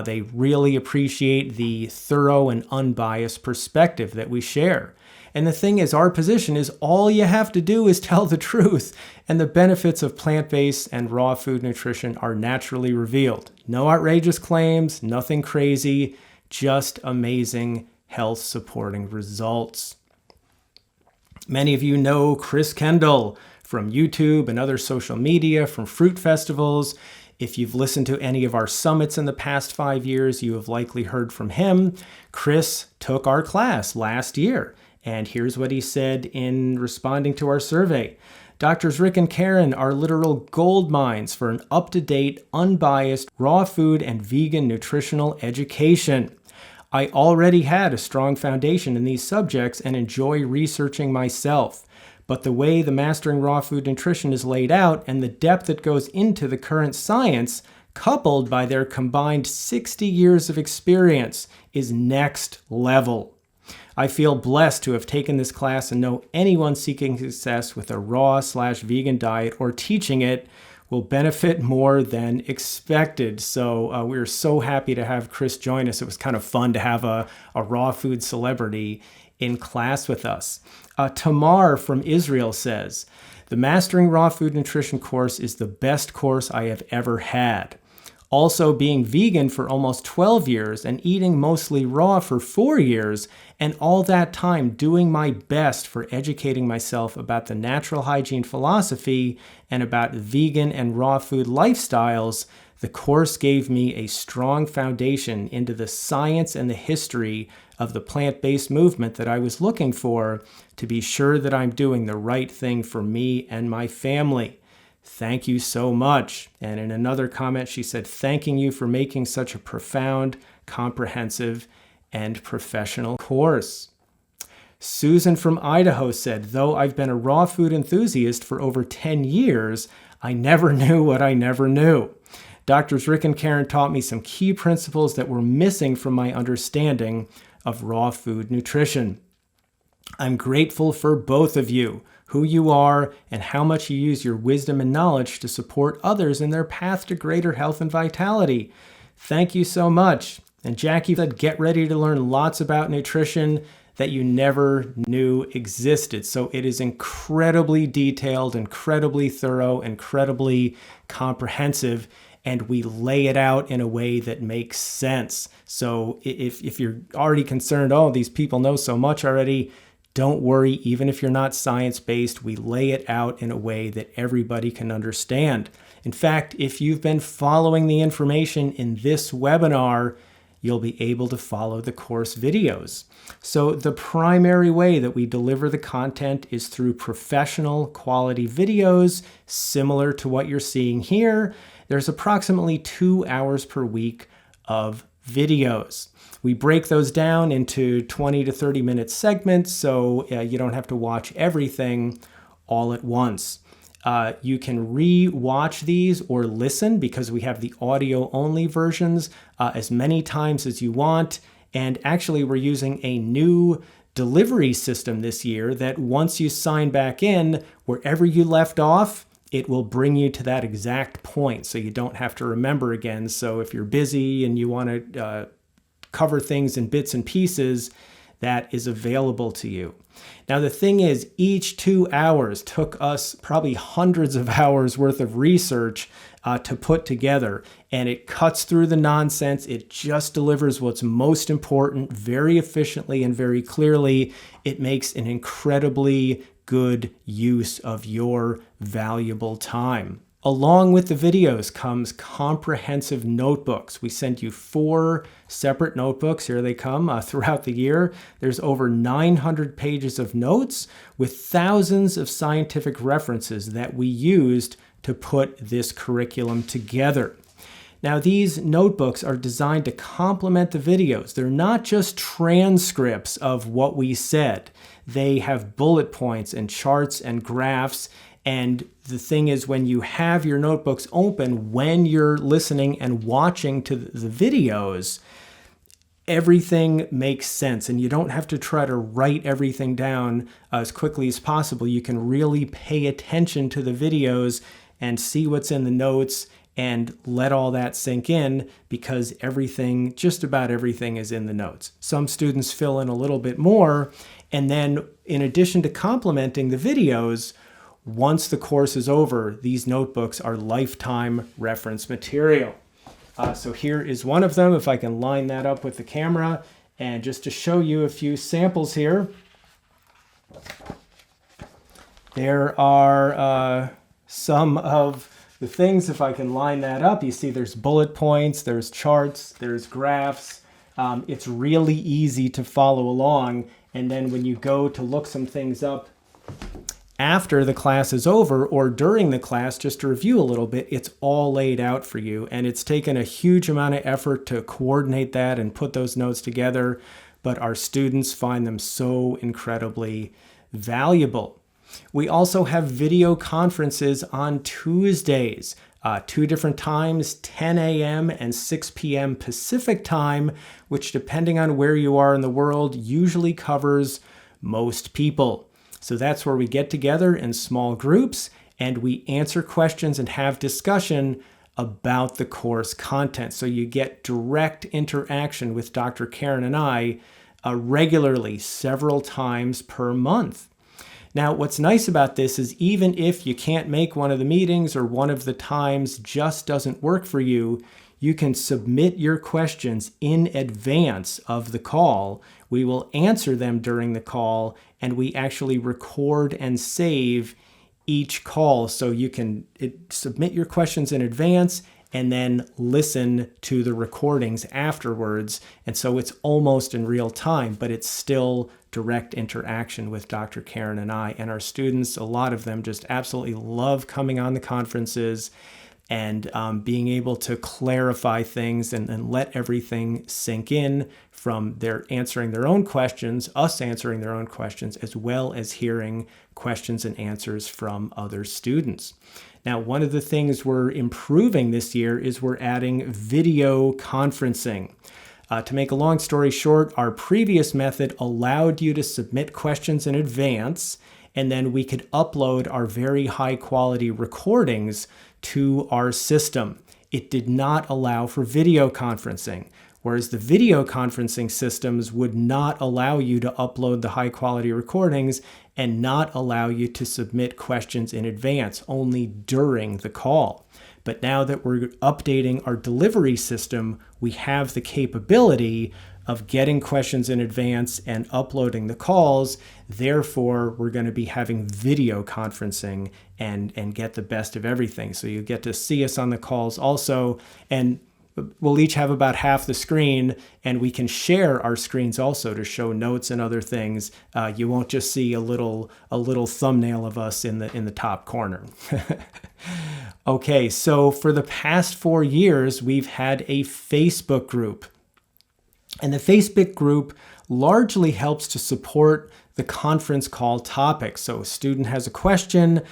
They really appreciate the thorough and unbiased perspective that we share. And the thing is, our position is all you have to do is tell the truth, and the benefits of plant-based and raw food nutrition are naturally revealed. No outrageous claims, nothing crazy, just amazing health-supporting results. Many of you know Chris Kendall from YouTube and other social media, from fruit festivals. If you've listened to any of our summits in the past 5 years, you have likely heard from him. Chris took our class last year, and here's what he said in responding to our survey. Drs. Rick and Karen are literal gold mines for an up-to-date, unbiased, raw food and vegan nutritional education. I already had a strong foundation in these subjects and enjoy researching myself. But the way the Mastering Raw Food Nutrition is laid out and the depth that goes into the current science, coupled by their combined 60 years of experience, is next level. I feel blessed to have taken this class and know anyone seeking success with a raw/vegan diet or teaching it will benefit more than expected. So we're so happy to have Chris join us. It was kind of fun to have a raw food celebrity in class with us. Tamar from Israel says, the Mastering Raw Food Nutrition course is the best course I have ever had. Also, being vegan for almost 12 years and eating mostly raw for 4 years, and all that time doing my best for educating myself about the natural hygiene philosophy and about vegan and raw food lifestyles, the course gave me a strong foundation into the science and the history of the plant-based movement that I was looking for to be sure that I'm doing the right thing for me and my family. Thank you so much. And in another comment, she said, thanking you for making such a profound, comprehensive, and professional course. Susan from Idaho said, though I've been a raw food enthusiast for over 10 years, I never knew what I never knew. Doctors Rick and Karen taught me some key principles that were missing from my understanding of raw food nutrition. I'm grateful for both of you, who you are, and how much you use your wisdom and knowledge to support others in their path to greater health and vitality. Thank you so much. And Jackie said, get ready to learn lots about nutrition that you never knew existed. So it is incredibly detailed, incredibly thorough, incredibly comprehensive, and we lay it out in a way that makes sense. So if you're already concerned, oh, these people know so much already, don't worry. Even if you're not science-based, we lay it out in a way that everybody can understand. In fact, if you've been following the information in this webinar, you'll be able to follow the course videos. So the primary way that we deliver the content is through professional quality videos, similar to what you're seeing here. There's approximately 2 hours per week of videos. We break those down into 20 to 30 minute segments, so you don't have to watch everything all at once. You can re-watch these or listen, because we have the audio-only versions, as many times as you want. And actually, we're using a new delivery system this year that once you sign back in, wherever you left off, it will bring you to that exact point, so you don't have to remember again. So if you're busy and you want to cover things in bits and pieces, that is available to you. Now, the thing is, each 2 hours took us probably hundreds of hours worth of research to put together, and it cuts through the nonsense. It just delivers what's most important very efficiently and very clearly. It makes an incredibly good use of your valuable time. Along with the videos comes comprehensive notebooks. We send you 4 separate notebooks. Here they come throughout the year. There's over 900 pages of notes with thousands of scientific references that we used to put this curriculum together. Now, these notebooks are designed to complement the videos. They're not just transcripts of what we said. They have bullet points and charts and graphs. And the thing is, when you have your notebooks open, when you're listening and watching to the videos, everything makes sense. And you don't have to try to write everything down as quickly as possible. You can really pay attention to the videos and see what's in the notes and let all that sink in, because everything, just about everything, is in the notes. Some students fill in a little bit more. And then in addition to complementing the videos, once the course is over, these notebooks are lifetime reference material. So here is one of them, if I can line that up with the camera. And just to show you a few samples here, there are some of the things, if I can line that up. You see there's bullet points, there's charts, there's graphs. It's really easy to follow along. And then when you go to look some things up after the class is over or during the class, just to review a little bit, it's all laid out for you. And it's taken a huge amount of effort to coordinate that and put those notes together. But our students find them so incredibly valuable. We also have video conferences on Tuesdays, 2 different times, 10 a.m. and 6 p.m. Pacific time, which, depending on where you are in the world, usually covers most people. So that's where we get together in small groups and we answer questions and have discussion about the course content. So you get direct interaction with Dr. Karen and I regularly, several times per month. Now, what's nice about this is even if you can't make one of the meetings or one of the times just doesn't work for you, you can submit your questions in advance of the call. We will answer them during the call, and we actually record and save each call. So you can submit your questions in advance and then listen to the recordings afterwards. And so it's almost in real time, but it's still direct interaction with Dr. Karen and I. And our students, a lot of them just absolutely love coming on the conferences and being able to clarify things and let everything sink in from their answering their own questions, us answering their own questions, as well as hearing questions and answers from other students. Now, one of the things we're improving this year is we're adding video conferencing. To make a long story short, our previous method allowed you to submit questions in advance, and then we could upload our very high quality recordings to our system. It did not allow for video conferencing, whereas the video conferencing systems would not allow you to upload the high quality recordings and not allow you to submit questions in advance, only during the call. But now that we're updating our delivery system, we have the capability of getting questions in advance and uploading the calls. Therefore, we're going to be having video conferencing and get the best of everything. So you get to see us on the calls also, and we'll each have about half the screen, and we can share our screens also to show notes and other things. You won't just see a little thumbnail of us in the top corner. Okay, so for the past 4 years, we've had a Facebook group. And the Facebook group largely helps to support the conference call topic. So a student has a question,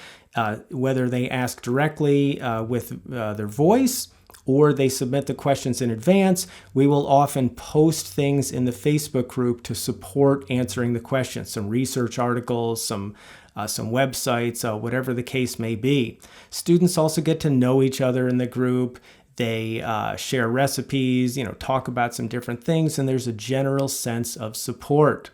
whether they ask directly with their voice or they submit the questions in advance, we will often post things in the Facebook group to support answering the questions, some research articles, some websites, whatever the case may be. Students also get to know each other in the group. They share recipes, talk about some different things, and there's a general sense of support.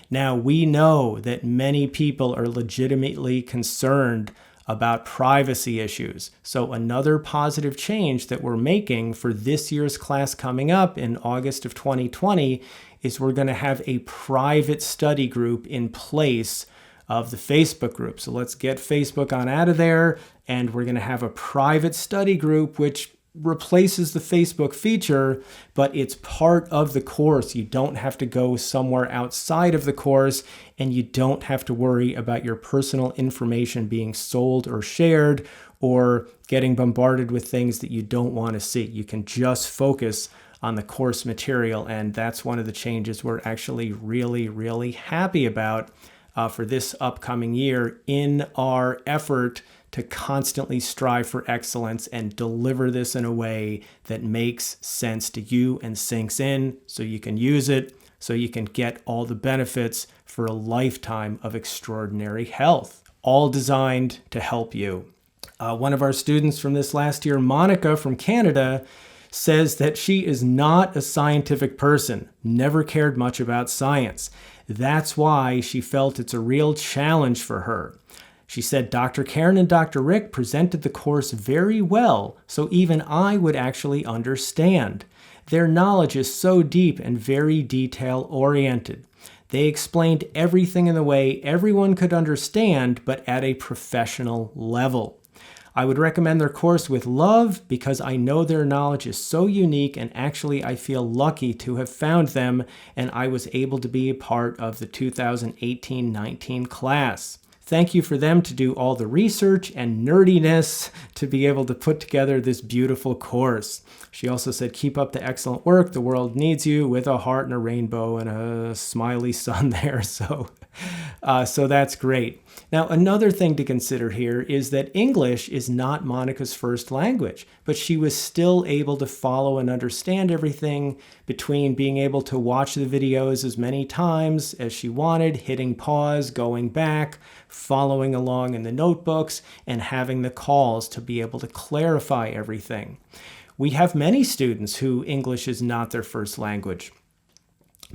Now, we know that many people are legitimately concerned about privacy issues. So another positive change that we're making for this year's class coming up in August of 2020 is we're going to have a private study group in place of the Facebook group. So let's get Facebook on out of there, and we're going to have a private study group which replaces the Facebook feature, but it's part of the course. You don't have to go somewhere outside of the course, and you don't have to worry about your personal information being sold or shared or getting bombarded with things that you don't want to see. You can just focus on the course material, and that's one of the changes we're actually really, really happy about for this upcoming year in our effort to constantly strive for excellence and deliver this in a way that makes sense to you and sinks in so you can use it, so you can get all the benefits for a lifetime of extraordinary health, all designed to help you. One of our students from this last year, Monica from Canada, says that she is not a scientific person, never cared much about science. That's why she felt it's a real challenge for her. She said, Dr. Karen and Dr. Rick presented the course very well, so even I would actually understand. Their knowledge is so deep and very detail-oriented. They explained everything in the way everyone could understand, but at a professional level. I would recommend their course with love because I know their knowledge is so unique, and actually I feel lucky to have found them, and I was able to be a part of the 2018-19 class. Thank you for them to do all the research and nerdiness to be able to put together this beautiful course. She also said, keep up the excellent work. The world needs you, with a heart and a rainbow and a smiley sun there. So So that's great. Now, another thing to consider here is that English is not Monica's first language, but she was still able to follow and understand everything between being able to watch the videos as many times as she wanted, hitting pause, going back, following along in the notebooks, and having the calls to be able to clarify everything. We have many students who English is not their first language.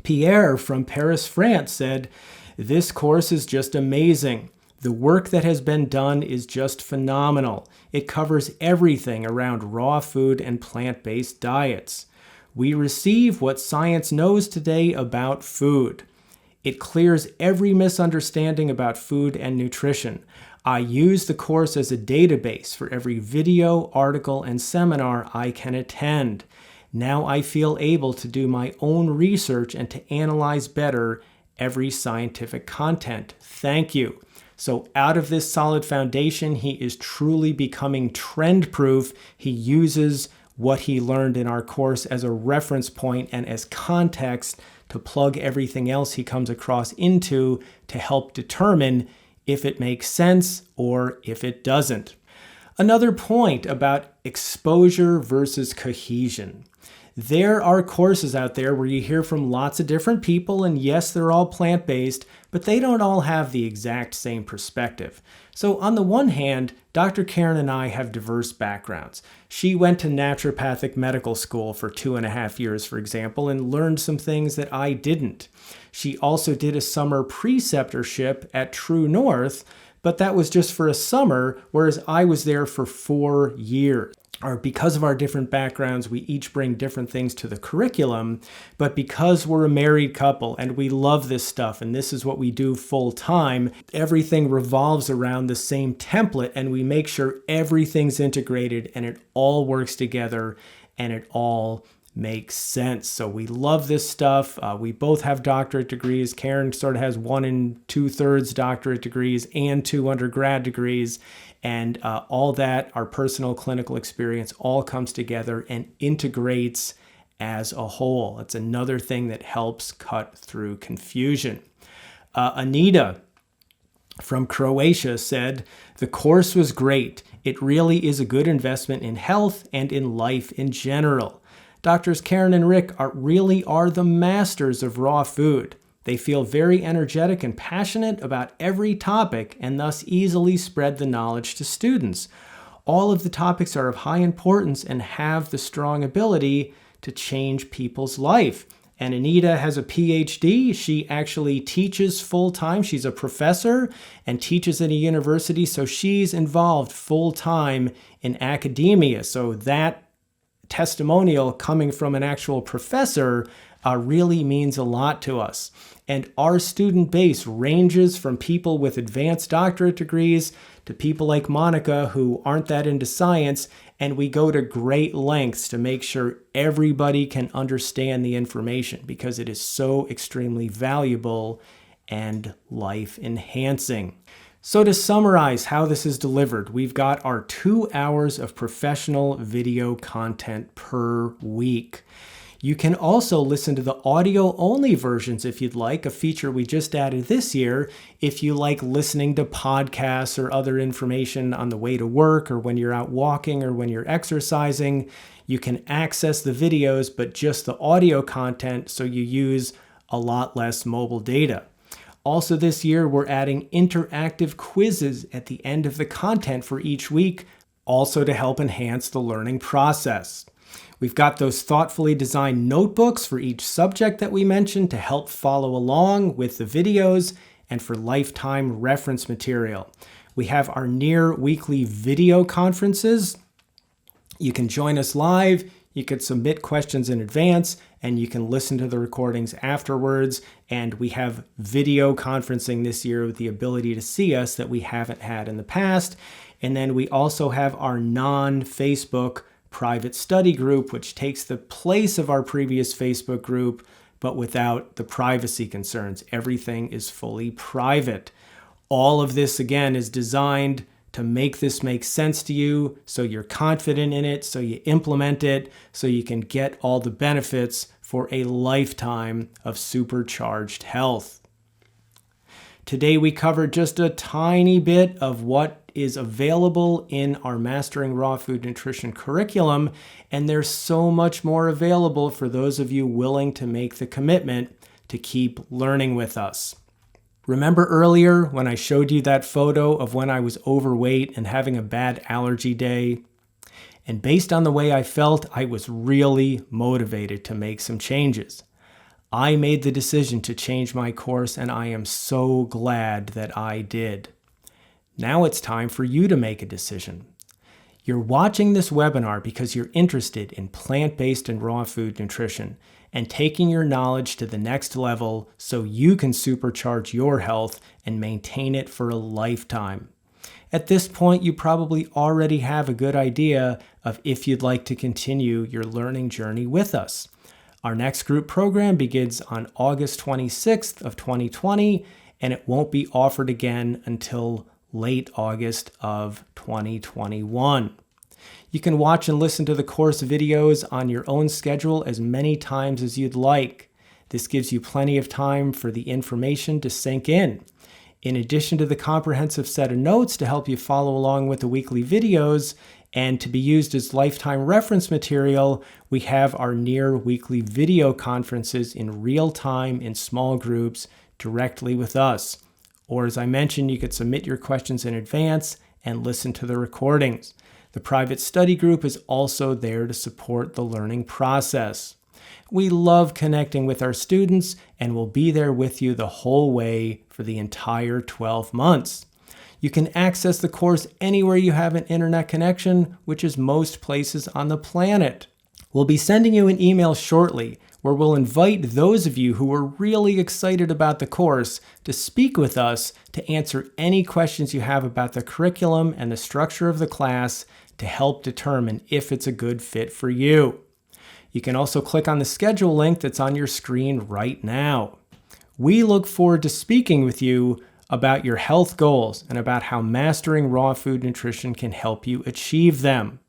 Pierre from Paris, France said, "This course is just amazing. The work that has been done is just phenomenal. It covers everything around raw food and plant-based diets. We receive what science knows today about food. It clears every misunderstanding about food and nutrition. I use the course as a database for every video, article, and seminar I can attend. Now I feel able to do my own research and to analyze better every scientific content. Thank you." So out of this solid foundation, he is truly becoming trend-proof. He uses what he learned in our course as a reference point and as context to plug everything else he comes across into to help determine if it makes sense or if it doesn't. Another point about exposure versus cohesion. There are courses out there where you hear from lots of different people, and yes, they're all plant-based, but they don't all have the exact same perspective. So on the one hand, Dr. Karen and I have diverse backgrounds. She went to naturopathic medical school for 2.5 years, for example, and learned some things that I didn't. She also did a summer preceptorship at True North, but that was just for a summer, whereas I was there for 4 years. Because of our different backgrounds, we each bring different things to the curriculum, but because we're a married couple and we love this stuff and this is what we do full time, everything revolves around the same template and we make sure everything's integrated and it all works together and it all makes sense. So we love this stuff. We both have doctorate degrees. Karen sort of has 1 2/3 doctorate degrees and 2 undergrad degrees. And all that, our personal clinical experience, all comes together and integrates as a whole. It's another thing that helps cut through confusion. Anita from Croatia said, "The course was great. It really is a good investment in health and in life in general. Doctors Karen and Rick really are the masters of raw food. They feel very energetic and passionate about every topic and thus easily spread the knowledge to students. All of the topics are of high importance and have the strong ability to change people's life." And Anita has a PhD. She actually teaches full-time. She's a professor and teaches at a university, so she's involved full-time in academia. So that testimonial coming from an actual professor really means a lot to us. And our student base ranges from people with advanced doctorate degrees to people like Monica who aren't that into science, and we go to great lengths to make sure everybody can understand the information because it is so extremely valuable and life-enhancing. So to summarize how this is delivered, we've got our 2 hours of professional video content per week. You can also listen to the audio-only versions if you'd like, a feature we just added this year, if you like listening to podcasts or other information on the way to work or when you're out walking or when you're exercising. You can access the videos, but just the audio content, so you use a lot less mobile data. Also this year, we're adding interactive quizzes at the end of the content for each week, also to help enhance the learning process. We've got those thoughtfully designed notebooks for each subject that we mentioned to help follow along with the videos and for lifetime reference material. We have our near weekly video conferences. You can join us live, you could submit questions in advance, and you can listen to the recordings afterwards. And we have video conferencing this year with the ability to see us that we haven't had in the past. And then we also have our non-Facebook private study group, which takes the place of our previous Facebook group, but without the privacy concerns. Everything is fully private. All of this, again, is designed to make this make sense to you, so you're confident in it, so you implement it, so you can get all the benefits for a lifetime of supercharged health. Today we covered just a tiny bit of what is available in our Mastering Raw Food Nutrition curriculum, and there's so much more available for those of you willing to make the commitment to keep learning with us. Remember earlier when I showed you that photo of when I was overweight and having a bad allergy day? And based on the way I felt, I was really motivated to make some changes. I made the decision to change my course, and I am so glad that I did. Now it's time for you to make a decision. You're watching this webinar because you're interested in plant-based and raw food nutrition and taking your knowledge to the next level so you can supercharge your health and maintain it for a lifetime. At this point, you probably already have a good idea of if you'd like to continue your learning journey with us. Our next group program begins on August 26th of 2020, and it won't be offered again until late August of 2021. You can watch and listen to the course videos on your own schedule as many times as you'd like. This gives you plenty of time for the information to sink in. In addition to the comprehensive set of notes to help you follow along with the weekly videos and to be used as lifetime reference material, we have our near weekly video conferences in real time in small groups directly with us. Or as I mentioned, you could submit your questions in advance and listen to the recordings. The private study group is also there to support the learning process. We love connecting with our students and will be there with you the whole way for the entire 12 months. You can access the course anywhere you have an internet connection, which is most places on the planet. We'll be sending you an email shortly where we'll invite those of you who are really excited about the course to speak with us to answer any questions you have about the curriculum and the structure of the class to help determine if it's a good fit for you. You can also click on the schedule link that's on your screen right now. We look forward to speaking with you about your health goals and about how mastering raw food nutrition can help you achieve them.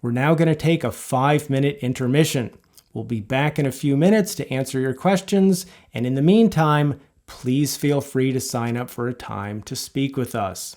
We're now going to take a 5-minute intermission. We'll be back in a few minutes to answer your questions, and in the meantime, please feel free to sign up for a time to speak with us.